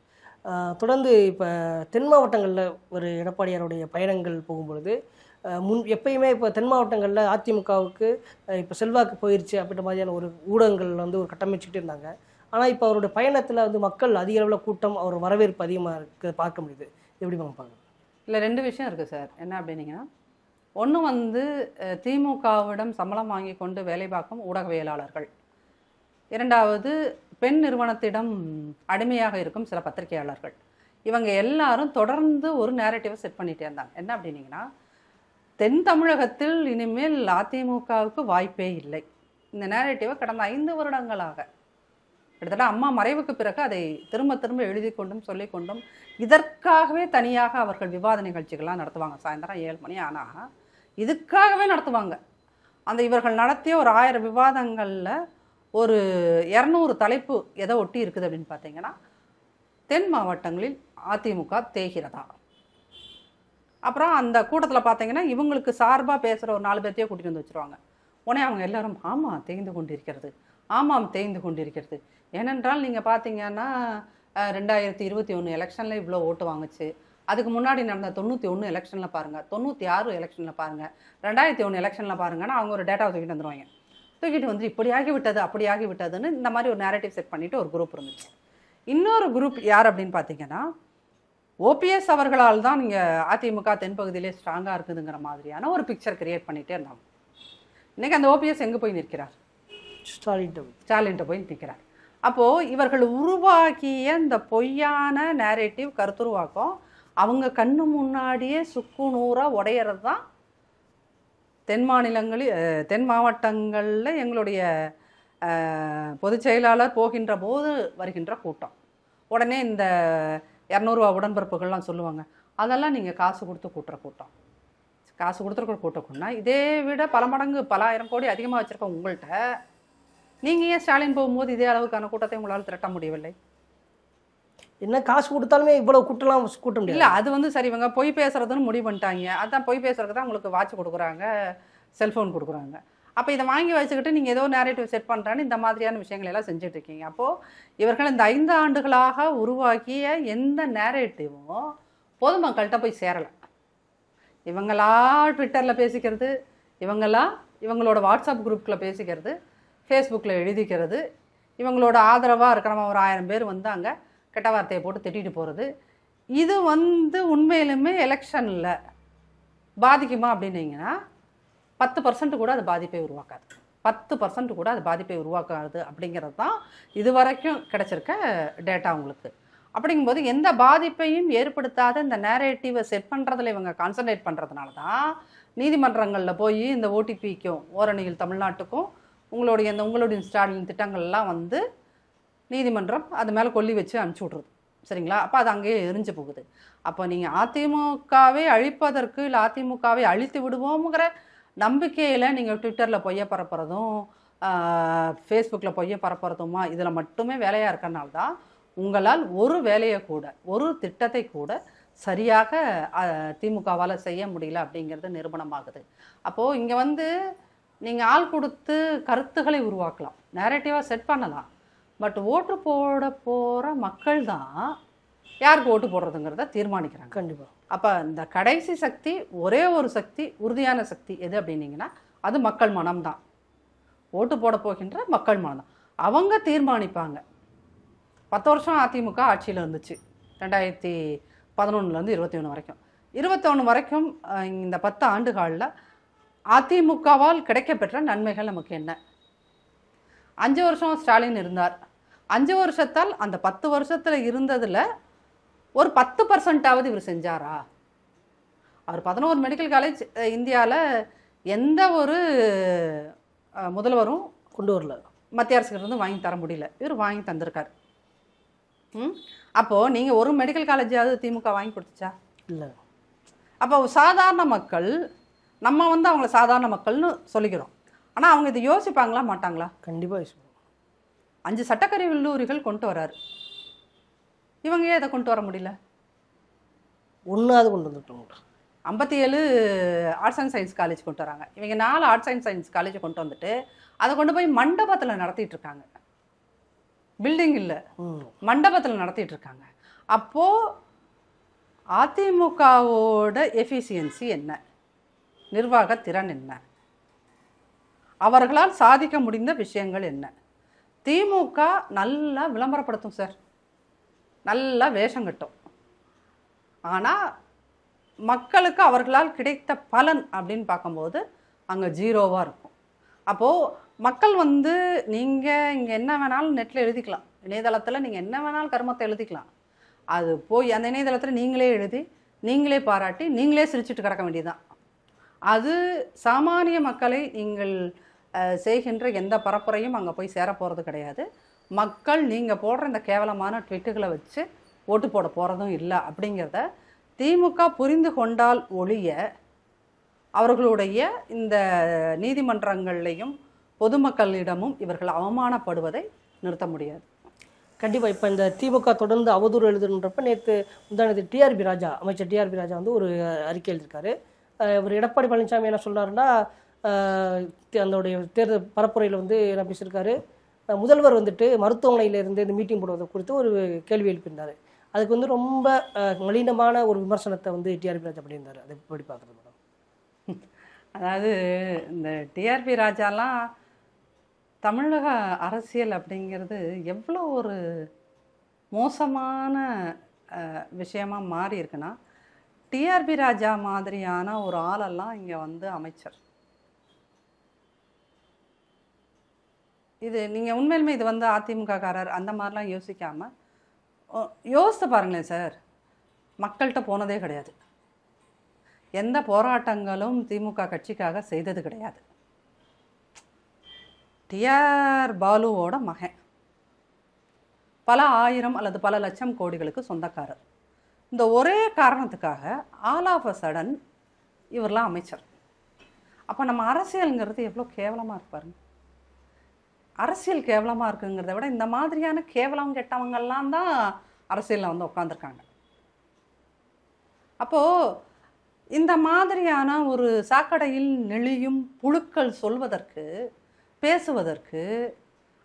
C: தொடர்ந்து இப்போ தென் மாவட்டங்களில் ஒரு எடப்பாடியாருடைய பயணங்கள் போகும்பொழுது எப்பயுமே இப்போ தென் மாவட்டங்களில் அதிமுகவுக்கு இப்போ செல்வாக்கு போயிடுச்சு அப்படின்ற மாதிரியான ஒரு ஊடகங்கள் வந்து ஒரு கட்டமைச்சுக்கிட்டு இருந்தாங்க. ஆனால் இப்போ அவருடைய பயணத்தில் வந்து மக்கள் அதிக அளவில் கூட்டம், அவர் வரவேற்பு அதிகமாக இருக்க பார்க்க முடியுது. எப்படி பார்ப்பாங்க?
B: இல்லை 2 விஷயம் இருக்குது சார். என்ன அப்படின்னீங்கன்னா, ஒன்று வந்து திமுகவிடம் சம்பளம் வாங்கி கொண்டு வேலை பார்க்கும் ஊடகவியலாளர்கள், 2வது பெண் நிறுவனத்திடம் அடிமையாக இருக்கும் சில பத்திரிகையாளர்கள். இவங்க எல்லாரும் தொடர்ந்து ஒரு நேரட்டிவை செட் பண்ணிகிட்டே இருந்தாங்க. என்ன அப்படின்னீங்கன்னா, தென் தமிழகத்தில் இனிமேல் அதிமுகவுக்கு வாய்ப்பே இல்லை. இந்த நேரட்டிவை கடந்த 5 வருடங்களாக, கிட்டத்தட்ட அம்மா மறைவுக்கு பிறகு அதை திரும்ப திரும்ப எழுதி கொண்டும் சொல்லிக்கொண்டும் இதற்காகவே தனியாக அவர்கள் விவாத நிகழ்ச்சிகள்லாம் நடத்துவாங்க. சாயந்தரம் 7 மணி ஆனால் இதுக்காகவே நடத்துவாங்க. அந்த இவர்கள் நடத்திய ஒரு 1000 விவாதங்களில் ஒரு 200 தலைப்பு எதை ஒட்டி இருக்குது அப்படின்னு பார்த்தீங்கன்னா, தென் மாவட்டங்களில் அதிமுக தேய்கிறதா. அப்புறம் அந்த கூட்டத்தில் பார்த்தீங்கன்னா இவங்களுக்கு சார்பாக பேசுகிற ஒரு 4 பேர்த்தையே கூட்டிகிட்டு வந்து வச்சுருவாங்க. உடனே அவங்க எல்லாரும் ஆமாம் தேய்ந்து கொண்டிருக்கிறது, ஆமாம் தேய்ந்து கொண்டிருக்கிறது. ஏனென்றால் நீங்கள் பார்த்தீங்கன்னா 2021 எலெக்ஷனில் இவ்வளோ ஓட்டு வாங்குச்சு, அதுக்கு முன்னாடி நடந்த 91 எலெக்ஷனில் பாருங்கள், 96 எலெக்ஷனில் பாருங்கள், 2001 எலெக்ஷனில் பாருங்கன்னா அவங்க ஒரு டேட்டாவை தூக்கிட்டு வந்துடுவாங்க. தூக்கிட்டு வந்து இப்படி ஆகிவிட்டது அப்படி ஆகிவிட்டதுன்னு இந்த மாதிரி ஒரு நேரட்டிவ் செட் பண்ணிவிட்டு ஒரு குரூப் இருந்துச்சு. இன்னொரு குரூப் யார் அப்படின்னு பார்த்தீங்கன்னா, ஓபிஎஸ் அவர்களால் தான் நீங்கள் அதிமுக தென்பகுதியிலே ஸ்ட்ராங்காக இருக்குதுங்கிற மாதிரியான ஒரு பிக்சர் கிரியேட் பண்ணிகிட்டே இருந்தாங்க. இன்றைக்கி அந்த ஓபிஎஸ் எங்கே போய் நிற்கிறார்? ஸ்டாலின்கிட்ட போய் நிற்கிறார். அப்போது இவர்கள் உருவாக்கிய இந்த பொய்யான நேரேட்டிவ் கருத்துருவாக்கம் அவங்க கண்ணு முன்னாடியே சுக்கு நூறாக உடையிறது தான் தென் மாவட்டங்களில் எங்களுடைய பொதுச் செயலாளர் போகின்ற போது வருகின்ற கூட்டம். உடனே இந்த 200 ரூபா உடன்பிறப்புகள்லாம் சொல்லுவாங்க, அதெல்லாம் நீங்கள் காசு கொடுத்து கூட்டுற கூட்டம். காசு கொடுத்துருக்குற கூட்டம்னா இதே விட பல மடங்கு பல 1000 கோடி அதிகமாக வச்சுருக்கோம் உங்கள்கிட்ட. நீங்கள் ஏன் ஸ்டாலின் போகும்போது இதே அளவுக்கான கூட்டத்தை உங்களால் திரட்ட முடியவில்லை?
C: என்ன காசு கொடுத்தாலுமே இவ்வளோ கூட்டலாம் கூட்ட முடியல.
B: இல்லை, அது வந்து சரி, இவங்க பொய் பேசுறதுன்னு முடிவு பண்ணிட்டாங்க. அதான் பொய் பேசுறதுக்கு தான் உங்களுக்கு வாட்ச் கொடுக்குறாங்க, செல்ஃபோன் கொடுக்குறாங்க. அப்போ இதை வாங்கி வச்சுக்கிட்டு நீங்கள் ஏதோ நேரேட்டிவ் செட் பண்ணுறான்னு இந்த மாதிரியான விஷயங்கள் எல்லாம் செஞ்சுட்டு இருக்கீங்க. அப்போது இவர்கள் இந்த 5 ஆண்டுகளாக உருவாக்கிய எந்த நேரேட்டிவும் பொதுமக்கள்கிட்ட போய் சேரலை. இவங்களா ட்விட்டரில் பேசிக்கிறது, இவங்களோட வாட்ஸ்அப் குரூப்பில் பேசிக்கிறது, ஃபேஸ்புக்கில் எழுதிக்கிறது, இவங்களோட ஆதரவாக இருக்கிறவங்க ஒரு 1000 பேர் வந்து அங்கே கெட்ட வார்த்தையை போட்டு திட்டிட்டு போகிறது. இது வந்து உண்மையிலுமே எலெக்ஷனில் பாதிக்குமா அப்படின்னீங்கன்னா 10% கூட அது பாதிப்பை உருவாக்காது. 10% கூட அது பாதிப்பை உருவாக்காது அப்படிங்கிறது தான் இது வரைக்கும் கிடைச்சிருக்க டேட்டா உங்களுக்கு. அப்படிங்கும்போது எந்த பாதிப்பையும் ஏற்படுத்தாத இந்த நேரேட்டிவை செட் பண்ணுறதுல இவங்க கான்சன்ட்ரேட் பண்ணுறதுனால தான் நீதிமன்றங்களில் போய் இந்த ஓடிபிக்கும் ஓரணியில் தமிழ்நாட்டுக்கும் உங்களுடைய ஸ்டாலின் திட்டங்கள்லாம் வந்து நீதிமன்றம் அது மேலே கொல்லி வச்சு அனுப்பிச்சி விட்ருது. சரிங்களா? அப்போ அது அங்கேயே எரிஞ்சு போகுது. அப்போ நீங்கள் அதிமுகவை அழிப்பதற்கு இல்லை அதிமுகவை அழித்து விடுவோங்கிற நம்பிக்கையில் நீங்கள் ட்விட்டரில் பொய்ய பரப்புறதும் ஃபேஸ்புக்கில் பொய்ய பரப்புறதுமா இதில் மட்டுமே வேலையாக இருக்கிறனால தான் உங்களால் ஒரு வேலையை கூட ஒரு திட்டத்தை கூட சரியாக திமுகவால் செய்ய முடியல அப்படிங்கிறது நிரூபணமாகுது. அப்போது இங்கே வந்து நீங்கள் ஆள் கொடுத்து கருத்துக்களை உருவாக்கலாம், நேரேட்டிவாக செட் பண்ணலாம். பட் ஓட்டு போட போகிற மக்கள் தான் யாருக்கு ஓட்டு போடுறதுங்கிறத தீர்மானிக்கிறாங்க.
C: கண்டிப்பாக.
B: அப்போ இந்த கடைசி சக்தி, ஒரே ஒரு சக்தி, உறுதியான சக்தி எது அப்படின்னீங்கன்னா அது மக்கள் மனம்தான். ஓட்டு போட போகின்ற மக்கள் மனம் தான். அவங்க தீர்மானிப்பாங்க. 10 வருஷம் அதிமுக ஆட்சியில் இருந்துச்சு, 2011 21 வரைக்கும். 21 வரைக்கும் இந்த 10 ஆண்டுகளில் அதிமுகவால் கிடைக்கப்பெற்ற நன்மைகள் நமக்கு என்ன? 5 வருஷம் ஸ்டாலின் இருந்தார். 5 வருஷத்தால் அந்த 10 வருஷத்தில் இருந்ததில் ஒரு 10%ஆவது இவர் செஞ்சாரா? அவர் 11 மெடிக்கல் காலேஜ் இந்தியாவில் எந்த ஒரு முதல்வரும்
C: கொண்டு வரல,
B: மத்திய அரசுக்கிட்ட வாங்கி தர முடியல, இவர் வாங்கி தந்திருக்கார். அப்போது நீங்கள் ஒரு மெடிக்கல் காலேஜாவது திமுக வாங்கி கொடுத்துச்சா?
C: இல்லை.
B: அப்போ சாதாரண மக்கள், நம்ம வந்து அவங்கள சாதாரண மக்கள்னு சொல்லிக்கிறோம், ஆனால் அவங்க இதை யோசிப்பாங்களா மாட்டாங்களா?
C: கண்டிப்பாக யோசிப்பாங்க.
B: 5 சட்டக்கல்லூரிகள் கொண்டு வராரு, இவங்க ஏன் இதை கொண்டு வர முடியல?
C: ஒன்றாவது கொண்டு வந்துட்டோம்.
B: 57 ஆர்ட்ஸ் அண்ட் சயின்ஸ் காலேஜ் கொண்டு வராங்க. இவங்க 4 ஆர்ட்ஸ் அண்ட் சயின்ஸ் காலேஜ் கொண்டு வந்துட்டு அதை கொண்டு போய் மண்டபத்தில் நடத்திட்டு இருக்காங்க. பில்டிங் இல்லை, மண்டபத்தில் நடத்திட்டு இருக்காங்க. அப்போது அதிமுகவோட எஃபிஷியன்சி என்ன, நிர்வாகத்திறன் என்ன, அவர்களால் சாதிக்க முடிந்த விஷயங்கள் என்ன? திமுக நல்லா விளம்பரப்படுத்தும் சார், நல்லா வேஷம் கட்டும், ஆனால் மக்களுக்கு அவர்களால் கிடைத்த பலன் அப்படின்னு பார்க்கும்போது அங்கே 0வாக இருக்கும். அப்போது மக்கள் வந்து நீங்கள் இங்கே என்ன வேணாலும் நெட்டில் எழுதிக்கலாம், இணையதளத்தில் நீங்கள் என்ன வேணாலும் கர்மத்தை எழுதிக்கலாம். அது போய் அந்த இணையதளத்தில் நீங்களே எழுதி நீங்களே பாராட்டி நீங்களே சிரிச்சுட்டு கிடக்க வேண்டியதுதான். அது சாமானிய மக்களை நீங்கள் செய்கின்ற எந்த பரப்புரையும் அங்கே போய் சேர போகிறது கிடையாது. மக்கள் நீங்கள் போடுற இந்த கேவலமான ட்விட்டுகளை வச்சு ஓட்டு போட போகிறதும் இல்லை அப்படிங்கிறத திமுக புரிந்து கொண்டால் ஒழிய அவர்களுடைய இந்த நீதிமன்றங்கள்லையும் பொதுமக்களிடமும் இவர்கள் அவமானப்படுவதை நிறுத்த முடியாது.
C: கண்டிப்பாக இப்போ இந்த திமுக தொடர்ந்து அவதூறு எழுதுன்றப்ப நேற்று முந்தானது டிஆர்பி ராஜா, அமைச்சர் டிஆர்பி ராஜா வந்து ஒரு அறிக்கை எழுதியிருக்காரு. இவர் எடப்பாடி பழனிசாமி என்ன சொல்கிறாருன்னா, அதனுடைய தேர்தல் பரப்புரையில் வந்து என்ன பேசியிருக்காரு, முதல்வர் வந்துட்டு மருத்துவமனையிலிருந்து இந்த மீட்டிங் போடுவதை குறித்து ஒரு கேள்வி எழுப்பியிருந்தார். அதுக்கு வந்து ரொம்ப மலினமான ஒரு விமர்சனத்தை வந்து டிஆர்பி ராஜா பண்ணியிருந்தார். அதை எப்படி பார்க்குறது மேடம்?
B: அதாவது இந்த டிஆர்பி ராஜாலாம் தமிழக அரசியல் அப்படிங்கிறது எவ்வளோ ஒரு மோசமான விஷயமா மாறி இருக்குன்னா, டிஆர்பி ராஜா மாதிரியான ஒரு ஆளெல்லாம் இங்கே வந்து அமைச்சர். இது நீங்கள் உண்மையிலுமே இது வந்து அதிமுககாரர் அந்த மாதிரிலாம் யோசிக்காமல் யோசித்து பாருங்களேன் சார். மக்கள்கிட்ட போனதே கிடையாது, எந்த போராட்டங்களும் திமுக கட்சிக்காக செய்தது கிடையாது. டிஆர் பாலுவோட மகன் பல ஆயிரம் அல்லது பல லட்சம் கோடிகளுக்கு சொந்தக்காரர். இந்த ஒரே காரணத்துக்காக ஆல் ஆஃப் அ சடன் இவரெலாம் அமைச்சர். அப்போ நம்ம அரசியலுங்கிறது எவ்வளோ கேவலமாக இருப்பாருங்க. அரசியல் கேவலமாக இருக்குங்கிறத விட இந்த மாதிரியான கேவலம் கெட்டவங்கள்லாம் தான் அரசியலில் வந்து உட்காந்துருக்காங்க. அப்போது இந்த மாதிரியான ஒரு சாக்கடையில் நெளியும் புழுக்கள் சொல்வதற்கு, பேசுவதற்கு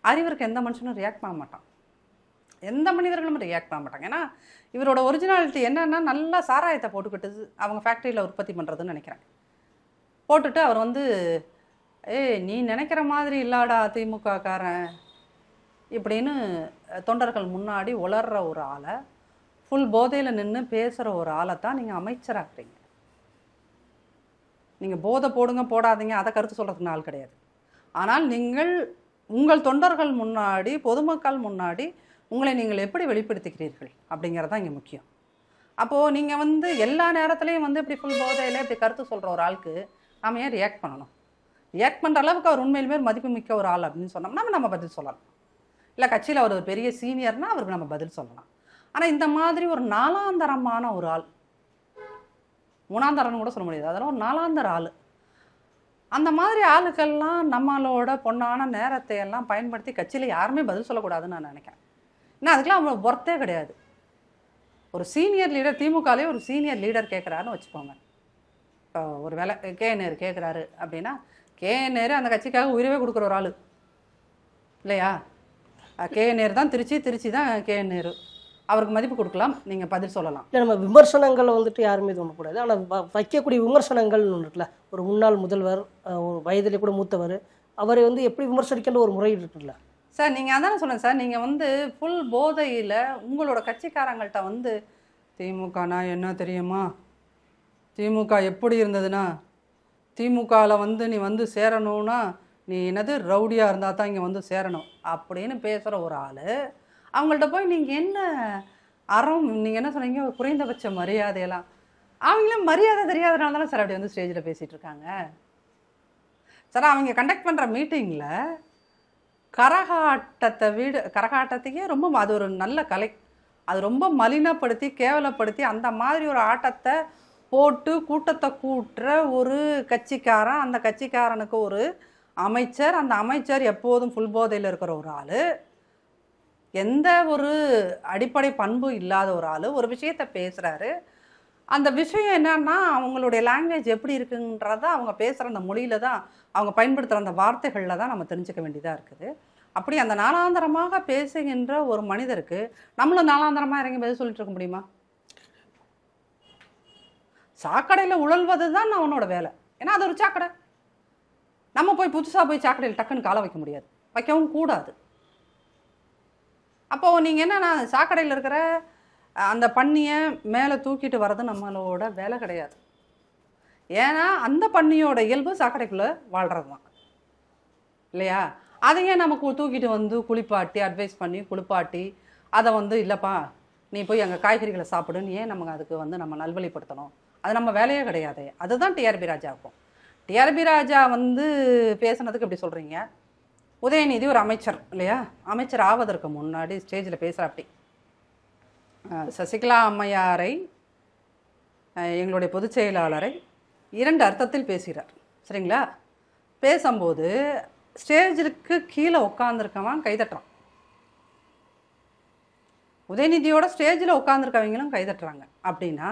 B: அறிவருக்கு எந்த மனுஷனும் ரியாக்ட் பண்ண மாட்டான், எந்த மனிதர்களும் ரியாக்ட் பண்ண மாட்டாங்க. ஏன்னா இவரோட ஒரிஜினாலிட்டி என்னன்னா, நல்லா சாராயத்தை போட்டுக்கிட்டு அவங்க ஃபேக்ட்ரியில் உற்பத்தி பண்ணுறதுன்னு நினைக்கிறேன். போட்டுட்டு அவர் வந்து நீ நினைக்கிற மாதிரி இல்லாடா திமுககாரன் இப்படின்னு தொண்டர்கள் முன்னாடி உளர்ற ஒரு ஆளை, ஃபுல் போதையில் நின்று பேசுகிற ஒரு ஆளை தான் நீங்கள் அமைச்சராக்குறீங்க. நீங்கள் போதை போடுங்க போடாதீங்க அதை கருத்து சொல்கிறதுக்கு ஆள் கிடையாது. ஆனால் நீங்கள் உங்கள் தொண்டர்கள் முன்னாடி, பொதுமக்கள் முன்னாடி உங்களை நீங்கள் எப்படி வெளிப்படுத்திக்கிறீர்கள் அப்படிங்கிறது தான் இங்கே முக்கியம். அப்போது நீங்கள் வந்து எல்லா நேரத்துலையும் வந்து இப்படி ஃபுல் போதையில் இப்படி கருத்து சொல்கிற ஒரு ஆளுக்கு நாம் ஏன் ரியாக்ட் பண்ணணும்? ரியாக்ட் பண்ணுற அளவுக்கு அவர் உண்மையிலுமே மதிப்பு மிக்க ஒரு ஆள் அப்படின்னு சொன்னோம்னா நம்ம பதில் சொல்லலாம். இல்லை கட்சியில் அவர் ஒரு பெரிய சீனியர்னா அவருக்கு நம்ம பதில் சொல்லலாம். ஆனால் இந்த மாதிரி ஒரு நாலாந்தரமான ஒரு ஆள், மூணாந்தரன்னு கூட சொல்ல முடியாது, அதெல்லாம் ஒரு நாலாந்தர ஆள், அந்த மாதிரி ஆளுக்கெல்லாம் நம்மளோட பொண்ணான நேரத்தை எல்லாம் பயன்படுத்தி கட்சியில் யாருமே பதில் சொல்லக்கூடாதுன்னு நான் நினைக்கிறேன். ஏன்னா அதுக்கெலாம் அவங்கள ஒர்த்தே கிடையாது. ஒரு சீனியர் லீடர், திமுகலேயே ஒரு சீனியர் லீடர் கேட்குறாருன்னு வச்சுக்கோங்க. இப்போ ஒரு வேலை கேஎன்ஆர் கேட்குறாரு அப்படின்னா, கேஎன்ஆர் அந்த கட்சிக்காக உயிரவே கொடுக்குற ஒரு ஆள் இல்லையா? கேஎன்ஆர் தான் திருச்சி தான் கேஎன்ஆர், அவருக்கு மதிப்பு கொடுக்கலாம், நீங்கள் பதில் சொல்லலாம்.
C: இல்லை நம்ம விமர்சனங்களை வந்துட்டு யாருமே தோணக்கூடாது. ஆனால் வைக்கக்கூடிய விமர்சனங்கள்னு ஒன்று இருக்குல்ல, ஒரு முன்னாள் முதல்வர், வயதிலே கூட மூத்தவர், அவரை வந்து எப்படி விமர்சனிக்கின்ற ஒரு முறை இருக்குல்ல
B: சார். நீங்கள் அதானே சொல்லுங்கள் சார், நீங்கள் வந்து ஃபுல் போதையில் உங்களோட கட்சிக்காரங்கள்ட்ட வந்து திமுகனா என்ன தெரியுமா, திமுக எப்படி இருந்ததுன்னா, திமுகவில் வந்து நீ வந்து சேரணும்னா நீ என்னது ரவுடியாக இருந்தால் தான் இங்கே வந்து சேரணும் அப்படின்னு பேசுகிற ஒரு ஆள், அவங்கள்ட்ட போய் நீங்கள் என்ன அறம், நீங்கள் என்ன சொன்னீங்க, குறைந்தபட்ச மரியாதையெல்லாம், அவங்களும் மரியாதை தெரியாதனால தானே சார் அப்படி வந்து ஸ்டேஜில் பேசிகிட்டு இருக்காங்க சார். அவங்க கண்டக்ட் பண்ணுற மீட்டிங்கில் கரகாட்டத்தையே ரொம்ப, அது ஒரு நல்ல கலை, அது ரொம்ப மலினப்படுத்தி கேவலப்படுத்தி அந்த மாதிரி ஒரு ஆட்டத்தை போட்டு கூட்டத்தை கூட்டுற ஒரு கட்சிக்காரன், அந்த கட்சிக்காரனுக்கு ஒரு அமைச்சர், அந்த அமைச்சர் எப்போதும் ஃபுல் போதையில் இருக்கிற ஒரு ஆள், எந்த ஒரு அடிப்படை பண்பு இல்லாத ஒரு ஆள் ஒரு விஷயத்தை பேசுகிறாரு. அந்த விஷயம் என்னன்னா, அவங்களுடைய லாங்குவேஜ் எப்படி இருக்குன்றத அவங்க பேசுகிற அந்த மொழியில தான், அவங்க பயன்படுத்துகிற அந்த வார்த்தைகளில் தான் நம்ம தெரிஞ்சுக்க வேண்டியதாக இருக்குது. அப்படி அந்த நாளாந்தரமாக பேசுகின்ற ஒரு மனிதருக்கு நம்மளும் நாளாந்தரமாக இறங்கி பதில் சொல்லிட்டு இருக்க முடியுமா? சாக்கடையில் உழல்வது தான் அவனோட வேலை. ஏன்னா அது ஒரு சாக்கடை, நம்ம போய் புதுசாக போய் சாக்கடையில் டக்குன்னு காலை வைக்க முடியாது, வைக்கவும் கூடாது. அப்போது நீங்கள் என்னன்னா, சாக்கடையில் இருக்கிற அந்த பன்னியை மேலே தூக்கிட்டு வர்றது நம்மளோட வேலை கிடையாது. ஏன்னா அந்த பன்னியோட இயல்பு சாக்கடைக்குள்ளே வாழ்கிறது தான் இல்லையா? அதையே நமக்கு தூக்கிட்டு வந்து குளிப்பாட்டி, அட்வைஸ் பண்ணி குளிப்பாட்டி, அதை வந்து இல்லைப்பா நீ போய் அங்கே காய்கறிகளை சாப்பிடுன்னு ஏன் நமக்கு அதுக்கு வந்து நம்ம நல்வழிப்படுத்தணும்? அது நம்ம வேலையே கிடையாது. அதுதான் டிஆர்பி ராஜாவுக்கும். டிஆர்பி ராஜா வந்து பேசுனதுக்கு எப்படி சொல்கிறீங்க? உதயநிதி ஒரு அமைச்சர் இல்லையா? அமைச்சர் ஆவதற்கு முன்னாடி ஸ்டேஜில் பேசுகிற அப்படி சசிகலா அம்மையாரை, எங்களுடைய பொதுச் செயலாளரை 2 அர்த்தத்தில் பேசுகிறார். சரிங்களா? பேசும்போது ஸ்டேஜுக்கு கீழே உட்காந்துருக்கவன் கைதட்டுறான். உதயநிதியோட ஸ்டேஜில் உட்காந்துருக்கவங்களும் கைதட்டுறாங்க அப்படின்னா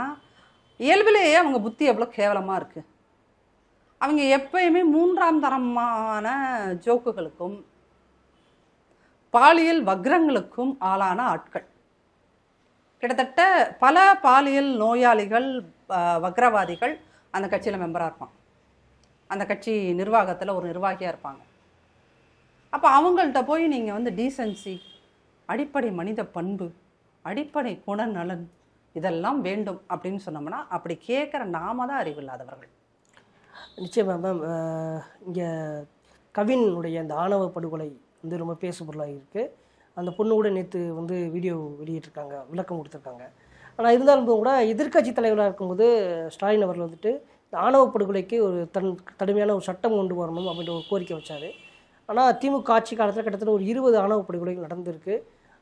B: இயல்பிலேயே அவங்க புத்தி எவ்வளோ கேவலமாக இருக்குது. அவங்க எப்பயுமே 3ஆம் தரமான ஜோக்குகளுக்கும் பாலியல் வக்ரங்களுக்கும் ஆளான ஆட்கள். கிட்டத்தட்ட பல பாலியல் நோயாளிகள், வக்ரவாதிகள் அந்த கட்சியில் மெம்பராக இருப்பாங்க. அந்த கட்சி நிர்வாகத்தில் ஒரு நிர்வாகியாக இருப்பாங்க. அப்போ அவங்கள்ட்ட போய் நீங்கள் வந்து டீசன்சி, அடிப்படை மனித பண்பு, அடிப்படை குணநலன் இதெல்லாம் வேண்டும் அப்படின்னு சொன்னோம்னா அப்படி கேட்குற நாம தான் அறிவில்லாதவர்கள்.
C: நிச்சயமாக மேம், இங்கே கவினுடைய அந்த ஆணவ படுகொலை வந்து ரொம்ப பேசு பொருளாக இருக்குது. அந்த பொண்ணு கூட நேற்று வந்து வீடியோ வெளியிட்டிருக்காங்க, விளக்கம் கொடுத்துருக்காங்க. ஆனால் இருந்தாலும் கூட எதிர்க்கட்சி தலைவராக இருக்கும்போது ஸ்டாலின் அவர்கள் வந்துட்டு இந்த ஆணவ படுகொலைக்கு ஒரு கடுமையான ஒரு சட்டம் கொண்டு வரணும் அப்படின்ற ஒரு கோரிக்கை வச்சார். ஆனால் திமுக ஆட்சி காலத்தில் கிட்டத்தட்ட ஒரு 20 ஆணவ படுகொலைகள் நடந்திருக்கு.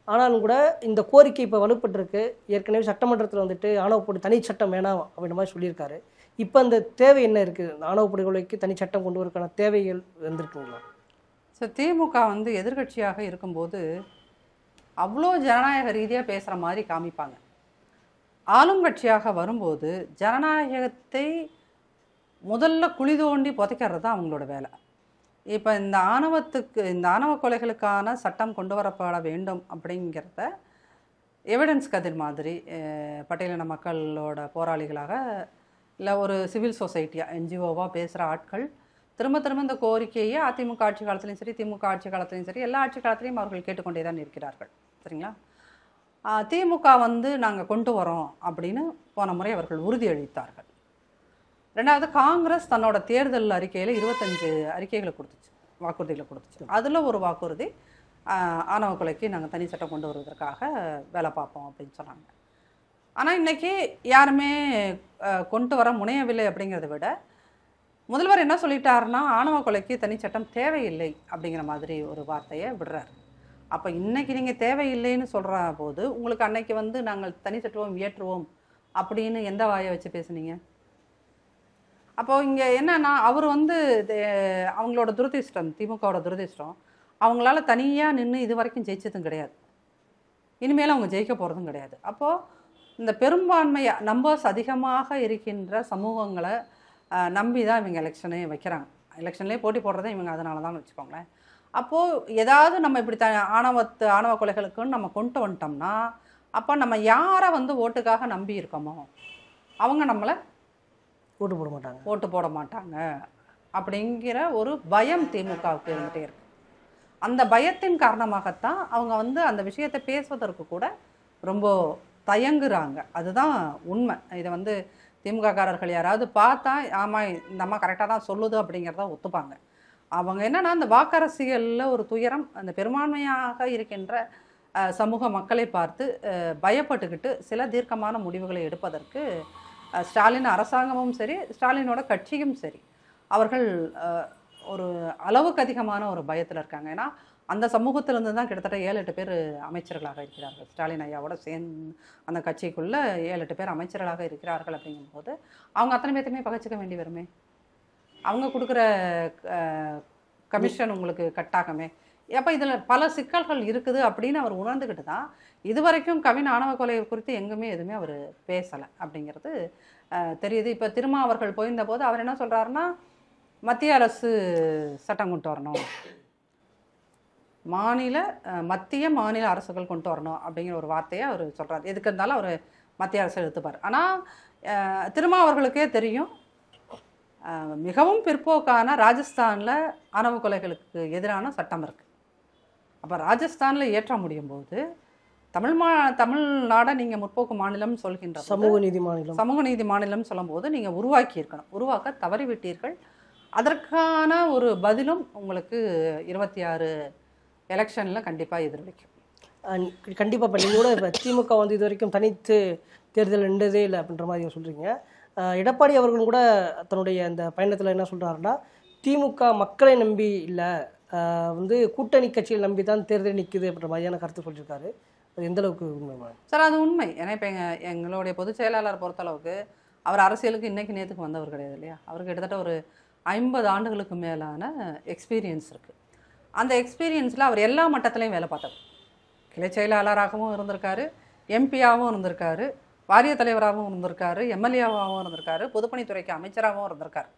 C: ஆனாலும் கூட இந்த கோரிக்கை இப்போ வலுப்பட்டிருக்கு. ஏற்கனவே சட்டமன்றத்தில் வந்துட்டு ஆணவ தனி சட்டம் வேணாம் அப்படின்ற மாதிரி சொல்லியிருக்காரு. இப்போ அந்த தேவை என்ன இருக்குது? ஆணவ படுகொலைக்கு தனி சட்டம் கொண்டு வரக்கான தேவைகள் வந்திருக்குங்களா?
B: ஸோ திமுக வந்து எதிர்கட்சியாக இருக்கும்போது அவ்வளோ ஜனநாயக ரீதியாக பேசுகிற மாதிரி காமிப்பாங்க. ஆளுங்கட்சியாக வரும்போது ஜனநாயகத்தை முதல்ல குழி தோண்டி புதைக்கிறது தான் அவங்களோட வேலை. இப்போ இந்த ஆணவ கொலைகளுக்கான சட்டம் கொண்டு வரப்பட வேண்டும் அப்படிங்கிறத எவிடன்ஸ் கதிர் மாதிரி பட்டியலின மக்களோட போராளிகளாக இல்லை ஒரு சிவில் சொசைட்டியாக என்ஜிஓவாக பேசுகிற ஆட்கள் திரும்ப திரும்ப இந்த கோரிக்கையை அதிமுக ஆட்சி காலத்துலையும் சரி, திமுக ஆட்சி காலத்துலையும் சரி, எல்லா ஆட்சி காலத்துலையும் அவர்கள் கேட்டுக்கொண்டே தான் இருக்கிறார்கள். சரிங்களா? திமுக வந்து நாங்கள் கொண்டு வரோம் அப்படின்னு போன முறை அவர்கள் உறுதியளித்தார்கள். 2வது, காங்கிரஸ் தன்னோட தேர்தல் அறிக்கையில் 25 அறிக்கைகளை கொடுத்துச்சு, வாக்குறுதிகளை கொடுத்துச்சு. அதில் ஒரு வாக்குறுதி ஆணவ கொலைக்கு நாங்கள் தனி சட்டம் கொண்டு வருவதற்காக வேலை பார்ப்போம் அப்படின்னு சொன்னாங்க. ஆனால் இன்றைக்கி யாருமே கொண்டு வர முனையவில்லை. அப்படிங்கிறத விட முதல்வர் என்ன சொல்லிட்டாருன்னா ஆணவ கொலைக்கு தனி சட்டம் தேவையில்லை அப்படிங்கிற மாதிரி ஒரு வார்த்தையை விடுறாரு. அப்போ இன்றைக்கி நீங்கள் தேவையில்லைன்னு சொல்கிற போது உங்களுக்கு அன்னைக்கு வந்து நாங்கள் தனி சட்டம் இயற்றுவோம் அப்படின்னு எந்த வாயை வச்சு பேசுனீங்க? அப்போது இங்கே என்னன்னா அவர் வந்து அவங்களோட துரதிர்ஷ்டம், திமுகவோட துரதிர்ஷ்டம், அவங்களால தனியாக நின்று இது வரைக்கும் ஜெயிச்சதும் கிடையாது, இனிமேல் அவங்க ஜெயிக்க போகிறதும் கிடையாது. அப்போது இந்த பெரும்பான்மை நம்பர்ஸ் அதிகமாக இருக்கின்ற சமூகங்களை நம்பி தான் இவங்க எலெக்ஷனே வைக்கிறாங்க. எலெக்ஷன்லேயே போட்டி போடுறதே இவங்க அதனால தான் வச்சுக்கோங்களேன். அப்போது ஏதாவது நம்ம இப்படி ஆணவ கொலைகளுக்குன்னு நம்ம கொண்டு வந்துட்டோம்னா அப்போ நம்ம யாரை வந்து ஓட்டுக்காக நம்பி இருக்கோமோ அவங்க நம்மளை ஓட்டு போட மாட்டாங்க அப்படிங்கிற ஒரு பயம் திமுகவுக்கு இருந்துகிட்டே இருக்கு. அந்த பயத்தின் காரணமாகத்தான் அவங்க வந்து அந்த விஷயத்தை பேசுவதற்கு கூட ரொம்ப தயங்குறாங்க. அதுதான் உண்மை. இதை வந்து திமுககாரர்கள் யாராவது பார்த்தா ஆமாம் இந்த அம்மா கரெக்டாக தான் சொல்லுது அப்படிங்கிறத ஒத்துப்பாங்க. அவங்க என்னன்னா அந்த வாக்கரசியலில் ஒரு துயரம், அந்த பெரும்பான்மையாக இருக்கின்ற சமூக மக்களை பார்த்து பயப்பட்டுக்கிட்டு சில தீர்க்கமான முடிவுகளை எடுப்பதற்கு ஸ்டாலின் அரசாங்கமும் சரி, ஸ்டாலினோட கட்சியும் சரி, அவர்கள் ஒரு அளவுக்கு அதிகமான ஒரு பயத்தில் இருக்காங்க. ஏன்னா அந்த சமூகத்திலிருந்து தான் கிட்டத்தட்ட 7-8 பேர் அமைச்சர்களாக இருக்கிறார்கள். ஸ்டாலின் ஐயாவோட சேர்ந்து அந்த கட்சிக்குள்ளே 7-8 பேர் அமைச்சர்களாக இருக்கிறார்கள். அப்படிங்கும்போது அவங்க அத்தனை பேர்த்தையுமே பகைச்சிக்க வேண்டி வருமே. அவங்க கொடுக்குற கமிஷன் உங்களுக்கு கட்டாகமே. அப்போ இதில் பல சிக்கல்கள் இருக்குது அப்படின்னு அவர் உணர்ந்துக்கிட்டு தான் இதுவரைக்கும் கவின் ஆணவ கொலை குறித்து எங்குமே எதுவுமே அவர் பேசலை அப்படிங்கிறது தெரியுது. இப்போ திருமா அவர்கள் போயிருந்த போது அவர் என்ன சொல்கிறாருன்னா மத்திய அரசு சட்டம் கொண்டு வரணும், மத்திய மாநில அரசுகள் கொண்டு வரணும் அப்படிங்கிற ஒரு வார்த்தையை அவர் சொல்கிறார். எதுக்கு இருந்தாலும் அவர் மத்திய அரசு எடுத்துப்பார். ஆனால் திருமா அவர்களுக்கே தெரியும் மிகவும் பிற்போக்கான ராஜஸ்தானில் ஆணவ கொலைகளுக்கு எதிரான சட்டம் இருக்குது. அப்போ ராஜஸ்தானில் ஏற்ற முடியும் போது தமிழ்நாடை நீங்கள் முற்போக்கு மாநிலம் சொல்கின்ற சமூக நீதி மாநிலம் சொல்லும்போது நீங்கள் உருவாக்க தவறிவிட்டீர்கள். அதற்கான ஒரு பதிலும் உங்களுக்கு 26 எலெக்ஷனில் கண்டிப்பாக எதிரொலிக்கும்.
C: கண்டிப்பாக. இப்போ நீங்கள் கூட இப்போ திமுக வந்து இது வரைக்கும் தனித்து தேர்தல் நின்றதே இல்லை அப்படின்ற மாதிரி சொல்கிறீங்க. எடப்பாடி அவர்களும் கூட தன்னுடைய அந்த பயணத்தில் என்ன சொல்கிறாருன்னா திமுக மக்களை நம்பி இல்லை, வந்து கூட்டணி கட்சியில் நம்பி தான் தேர்தல் நிற்குது அப்படின்ற மாதிரியான கருத்து சொல்லியிருக்காரு. அது எந்த அளவுக்கு உண்மை
B: சார்? அது உண்மை. ஏன்னா இப்போ எங்களுடைய பொதுச் செயலாளர் பொறுத்தளவுக்கு அவர் அரசியலுக்கு இன்றைக்கி நேற்றுக்கு வந்தவர் கிடையாது இல்லையா. அவருக்கு கிட்டத்தட்ட ஒரு 50 ஆண்டுகளுக்கு மேலான எக்ஸ்பீரியன்ஸ் இருக்குது. அந்த எக்ஸ்பீரியன்ஸில் அவர் எல்லா மட்டத்திலையும் வேலை பார்த்தவர். கிளை செயலாளராகவும் இருந்திருக்காரு, எம்பியாகவும் இருந்திருக்காரு, வாரிய தலைவராகவும் இருந்திருக்காரு, எம்எல்ஏவாகவும் இருந்திருக்காரு, பொதுப்பணித்துறைக்கு அமைச்சராகவும் இருந்திருக்காரு.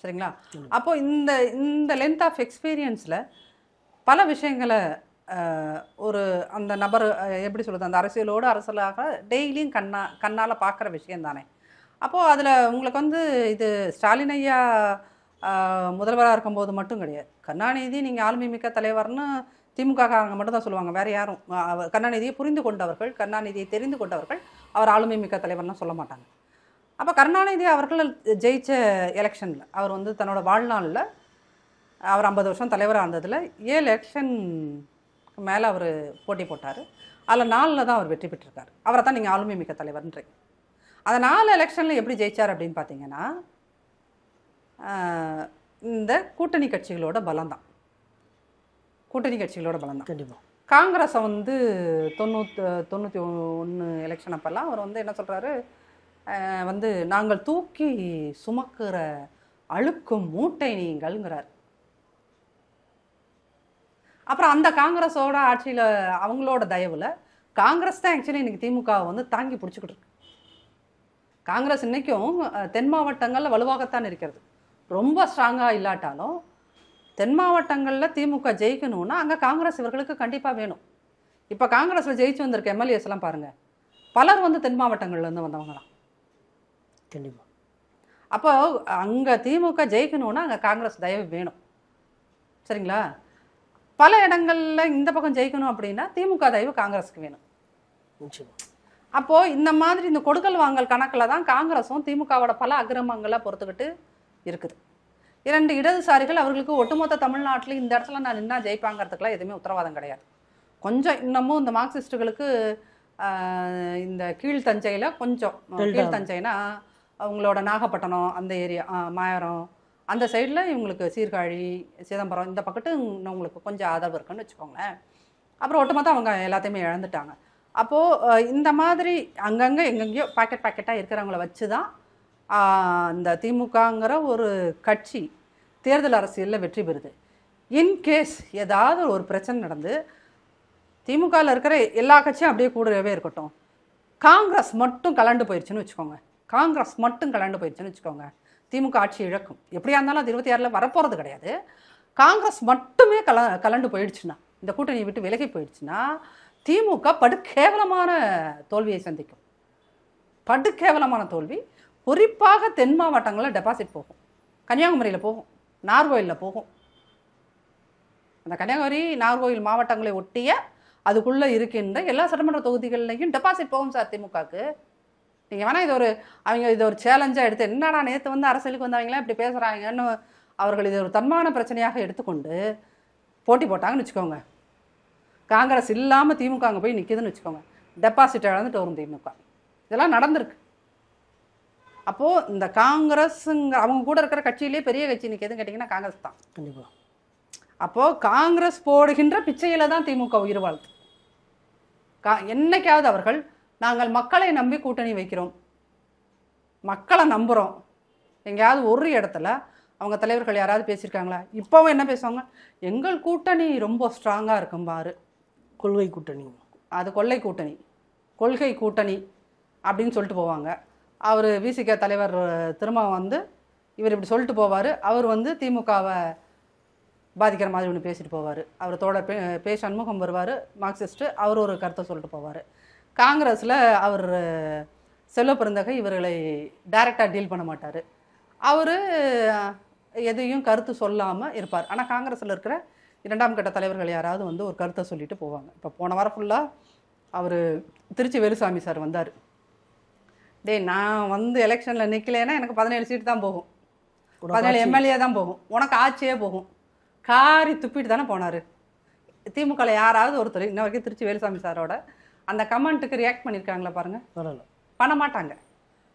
B: சரிங்களா. அப்போ இந்த லென்த் ஆஃப் எக்ஸ்பீரியன்ஸில் பல விஷயங்களை ஒரு அந்த நபர் எப்படி சொல்கிறது, அந்த அரசியலோடு அரசியலாக டெய்லியும் கண்ணால் பார்க்குற விஷயம் தானே. அப்போது அதில் உங்களுக்கு வந்து இது ஸ்டாலின் ஐயா முதல்வராக இருக்கும்போது மட்டும் கிடையாது. கருணாநிதி நீங்கள் ஆளுமை மிக்க தலைவர்னு திமுககாரங்க மட்டும் தான் சொல்லுவாங்க, வேறு யாரும். கருணாநிதியை புரிந்து கொண்டவர்கள், கருணாநிதியை தெரிந்து கொண்டவர்கள் அவர் ஆளுமை மிக்க தலைவர்னு சொல்ல மாட்டாங்க. அப்போ கருணாநிதி அவர்கள் ஜெயித்த எலெக்ஷனில் அவர் வந்து தன்னோட வாழ்நாளில் அவர் 50 வருஷம் தலைவராக இருந்ததில் 7 எலெக்ஷன் மேலே அவர் போட்டி போட்டார். அதில் 4 தான் அவர் வெற்றி பெற்றிருக்கார். அவரை தான் நீங்கள் ஆளுமை மிக்க தலைவர்ன்றீங்க. அந்த 4 எலெக்ஷனில் எப்படி ஜெயிச்சார் அப்படின்னு பார்த்தீங்கன்னா இந்த கூட்டணி கட்சிகளோட பலம் தான். கூட்டணி கட்சிகளோட பலம் தான்.
C: கண்டிப்பாக
B: காங்கிரஸை வந்து 91 எலெக்ஷன் அப்போல்லாம் அவர் வந்து என்ன சொல்கிறாரு, வந்து நாங்கள் தூக்கி சுமக்கிற அழுக்கும் மூட்டை நீங்கள்ங்கிறார். அப்புறம் அந்த காங்கிரஸோட ஆட்சியில் அவங்களோட தயவில் காங்கிரஸ் தான் ஆக்சுவலி இன்றைக்கி திமுகவை வந்து தாங்கி பிடிச்சிக்கிட்டு இருக்கு. காங்கிரஸ் இன்றைக்கும் தென் மாவட்டங்களில் வலுவாகத்தான் இருக்கிறது. ரொம்ப ஸ்ட்ராங்காக இல்லாட்டாலும் தென் மாவட்டங்களில் திமுக ஜெயிக்கணும்னா அங்கே காங்கிரஸ் இவர்களுக்கு கண்டிப்பாக வேணும். இப்போ காங்கிரஸில் ஜெயிச்சு வந்திருக்க எம்எல்ஏஸ் எல்லாம் பாருங்கள், பலர் வந்து தென் மாவட்டங்கள்லேருந்து வந்தவங்க தான்.
C: கண்டிப்பாக.
B: அப்போ அங்கே திமுக ஜெயிக்கணும்னா அங்கே காங்கிரஸ் தயவு வேணும். சரிங்களா. பல இடங்களில் இந்த பக்கம் ஜெயிக்கணும் அப்படின்னா திமுக தயவு காங்கிரஸுக்கு வேணும். அப்போது இந்த மாதிரி இந்த கொடுக்கல் வாங்கல் கணக்கில் தான் காங்கிரஸும் திமுகவோட பல அக்கிரமங்களை பொறுத்துக்கிட்டு இருக்குது. 2 இடதுசாரிகள் அவர்களுக்கு ஒட்டுமொத்த தமிழ்நாட்டில் இந்த இடத்துல நான் நின்னா ஜெயிப்பாங்கிறதுக்கெல்லாம் எதுவுமே உத்தரவாதம் கிடையாது. கொஞ்சம் இன்னமும் இந்த மார்க்சிஸ்டுகளுக்கு இந்த கீழ்த்தஞ்சையில் கொஞ்சம், கீழ்த்தஞ்சைனா அவங்களோட நாகப்பட்டினம் அந்த ஏரியா, மாயரம் அந்த சைடில் இவங்களுக்கு சீர்காழி, சிதம்பரம் இந்த பக்கத்து உங்களுக்கு கொஞ்சம் ஆதரவு இருக்குன்னு வச்சுக்கோங்களேன். அப்புறம் ஒட்டுமொத்தம் அவங்க எல்லாத்தையுமே இழந்துட்டாங்க. அப்போது இந்த மாதிரி அங்கங்கே எங்கெங்கேயோ பாக்கெட்டாக இருக்கிறவங்கள வச்சு தான் இந்த திமுகங்கிற ஒரு கட்சி தேர்தல் அரசியலில் வெற்றி பெறுது. இன்கேஸ் ஏதாவது ஒரு பிரச்சனை நடந்து திமுகவில் இருக்கிற எல்லா கட்சியும் அப்படியே கூடவே இருக்கட்டும், காங்கிரஸ் மட்டும் கலண்டு போயிடுச்சுன்னு வச்சுக்கோங்க, காங்கிரஸ் மட்டும் கலண்டு போயிடுச்சுன்னு வச்சுக்கோங்க, திமுக ஆட்சி இழக்கும். எப்படியா இருந்தாலும் அது 26 வரப்போகிறது கிடையாது. காங்கிரஸ் மட்டுமே கலண்டு போயிடுச்சுன்னா, இந்த கூட்டணியை விட்டு விலகி போயிடுச்சுன்னா திமுக படுகேவலமான தோல்வியை சந்திக்கும். படுகேவலமான தோல்வி. குறிப்பாக தென் மாவட்டங்களில் டெபாசிட் போகும், கன்னியாகுமரியில் போகும், நாகர்கோயிலில் போகும். அந்த கன்னியாகுமரி நாகர்கோயில் மாவட்டங்களை ஒட்டிய அதுக்குள்ளே இருக்கின்ற எல்லா சட்டமன்ற தொகுதிகள்லையும் டெபாசிட் போகும் சார் திமுகவுக்கு. நீங்கள் வேணால் இது ஒரு சேலஞ்சாக எடுத்து, என்னடா நேற்று வந்து அரசியலுக்கு வந்தவங்களாம் இப்படி பேசுகிறாங்கன்னு அவர்கள் இது ஒரு தன்மான பிரச்சனையாக எடுத்துக்கொண்டு போட்டி போட்டாங்கன்னு வச்சுக்கோங்க, காங்கிரஸ் இல்லாமல் திமுக அங்கே போய் நிற்கிதுன்னு வச்சுக்கோங்க, டெபாசிட் இழந்துட்டு வரும் திமுக. இதெல்லாம் நடந்திருக்கு. அப்போது இந்த காங்கிரஸுங்க அவங்க கூட இருக்கிற கட்சியிலே பெரிய கட்சி நிற்கிதுன்னு கேட்டிங்கன்னா காங்கிரஸ் தான்.
C: கண்டிப்பாக.
B: அப்போது காங்கிரஸ் போடுகின்ற பிச்சையில் தான் திமுக உயிர் வாழ்த்து. என்னைக்காவது அவர்கள் நாங்கள் மக்களை நம்பி கூட்டணி வைக்கிறோம், மக்களை நம்புகிறோம், எங்கேயாவது ஒரு இடத்துல அவங்க தலைவர்கள் யாராவது பேசியிருக்காங்களா? இப்போவும் என்ன பேசுவாங்க, எங்கள் கூட்டணி ரொம்ப ஸ்ட்ராங்காக இருக்கும் பாரு,
C: கொள்கை கூட்டணி,
B: அது கொள்ளை கூட்டணி, கொள்கை கூட்டணி அப்படின்னு சொல்லிட்டு போவாங்க. அவர் விசிக தலைவர் திரும்ப வந்து இவர் இப்படி சொல்லிட்டு போவார். அவர் வந்து திமுகவை பாதிக்கிற மாதிரி ஒன்று பேசிட்டு போவார். அவர் தோழர் பே சண்முகம் வருவார், மார்க்சிஸ்ட்டு, அவர் ஒரு கருத்தை சொல்லிட்டு போவார். காங்கிரஸில் அவர் செல்வ பெருந்தகை இவர்களை டைரெக்டாக டீல் பண்ண மாட்டார், அவர் எதையும் கருத்து சொல்லாமல் இருப்பார். ஆனால் காங்கிரஸில் இருக்கிற 2ஆம் கட்ட தலைவர்கள் யாராவது வந்து ஒரு கருத்தை சொல்லிட்டு போவாங்க. இப்போ போன வாரம் ஃபுல்லாக அவர் திருச்சி வேலுசாமி சார் வந்தார். நான் வந்து எலெக்ஷனில் நிற்கலைன்னா எனக்கு 17 சீட்டு தான் போகும், 17 எம்எல்ஏ தான் போகும், உனக்கு ஆட்சியே போகும், காரி துப்பிட்டு தானே போனார். திமுகவில் யாராவது ஒருத்தர் இன்ன வரைக்கும் திருச்சி வேலுசாமி சாரோட அந்த கமெண்ட்டுக்கு ரியாக்ட் பண்ணியிருக்காங்களா பாருங்கள்? பண்ண மாட்டாங்க,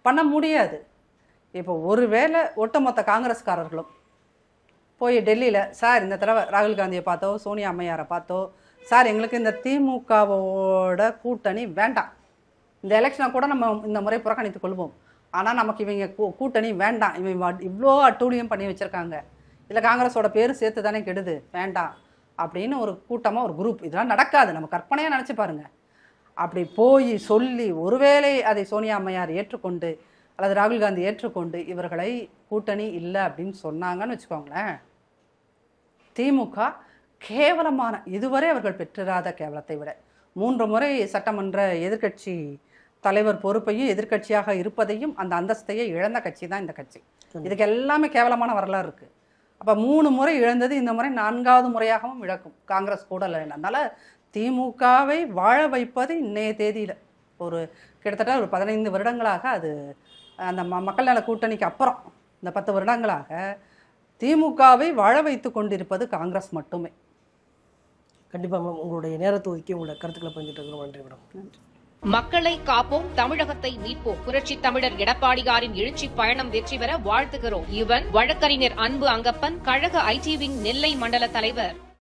B: பண்ண முடியாது. இப்போ ஒருவேளை ஒட்டுமொத்த காங்கிரஸ்காரர்களும் போய் டெல்லியில் சார் இந்த தடவை ராகுல் காந்தியை பார்த்தோ சோனியா அம்மையாரை பார்த்தோ சார் எங்களுக்கு இந்த திமுகவோட கூட்டணி வேண்டாம், இந்த எலெக்ஷனை கூட நம்ம இந்த முறை புறக்கணித்துக் கொள்வோம் ஆனால் நமக்கு இவங்க கூட்டணி வேண்டாம், இவங்க இவ்வளோ அட்டூழியம் பண்ணி வச்சுருக்காங்க, இல்லை காங்கிரஸோட பேர் சேர்த்து தானே கெடுது, வேண்டாம் அப்படின்னு ஒரு கூட்டமாக ஒரு குரூப். இதெல்லாம் நடக்காது, நம்ம கற்பனையாக நினச்சி பாருங்கள். அப்படி போய் சொல்லி ஒருவேளை அதை சோனியா அம்மையார் ஏற்றுக்கொண்டு அல்லது ராகுல் காந்தி ஏற்றுக்கொண்டு இவர்களை கூட்டணி இல்லை அப்படின்னு சொன்னாங்கன்னு வச்சுக்கோங்களேன், திமுக கேவலமான, இதுவரை அவர்கள் பெற்றிராத கேவலத்தை விட 3 முறை சட்டமன்ற எதிர்க்கட்சி தலைவர் பொறுப்பையும் எதிர்க்கட்சியாக இருப்பதையும் அந்த அந்தஸ்தையை இழந்த கட்சி தான் இந்த கட்சி. இதுக்கு எல்லாமே கேவலமான வரலாறு இருக்குது. அப்போ 3 முறை இழந்தது இந்த முறை 4வது முறையாகவும் இழக்கும் காங்கிரஸ் கூட இல்லை. அதனால் திமுகவை வாழ வைப்பது இன்றைய தேதியில் ஒரு கிட்டத்தட்ட ஒரு 15 வருடங்களாக அது அந்த மக்கள் நல கூட்டணிக்கு அப்புறம் இந்த 10 வருடங்களாக திமுகவை வாழ வைத்து கொண்டிருப்பது காங்கிரஸ் மட்டுமே.
C: கண்டிப்பாக மேம், உங்களுடைய நேரத்தை ஒதுக்கி உங்களோட கருத்துக்களை பகிர்ந்துட்டு நன்றி மேடம். நன்றி.
A: மக்களை காப்போம், தமிழகத்தை மீட்போம். புரட்சி தமிழர் எடப்பாடியாரின் எழுச்சி பயணம் வெற்றி பெற வாழ்த்துகிறோம். இவன் வழக்கறிஞர் அன்பு அங்கப்பன், கழக ஐடி விங் நெல்லை மண்டல தலைவர்.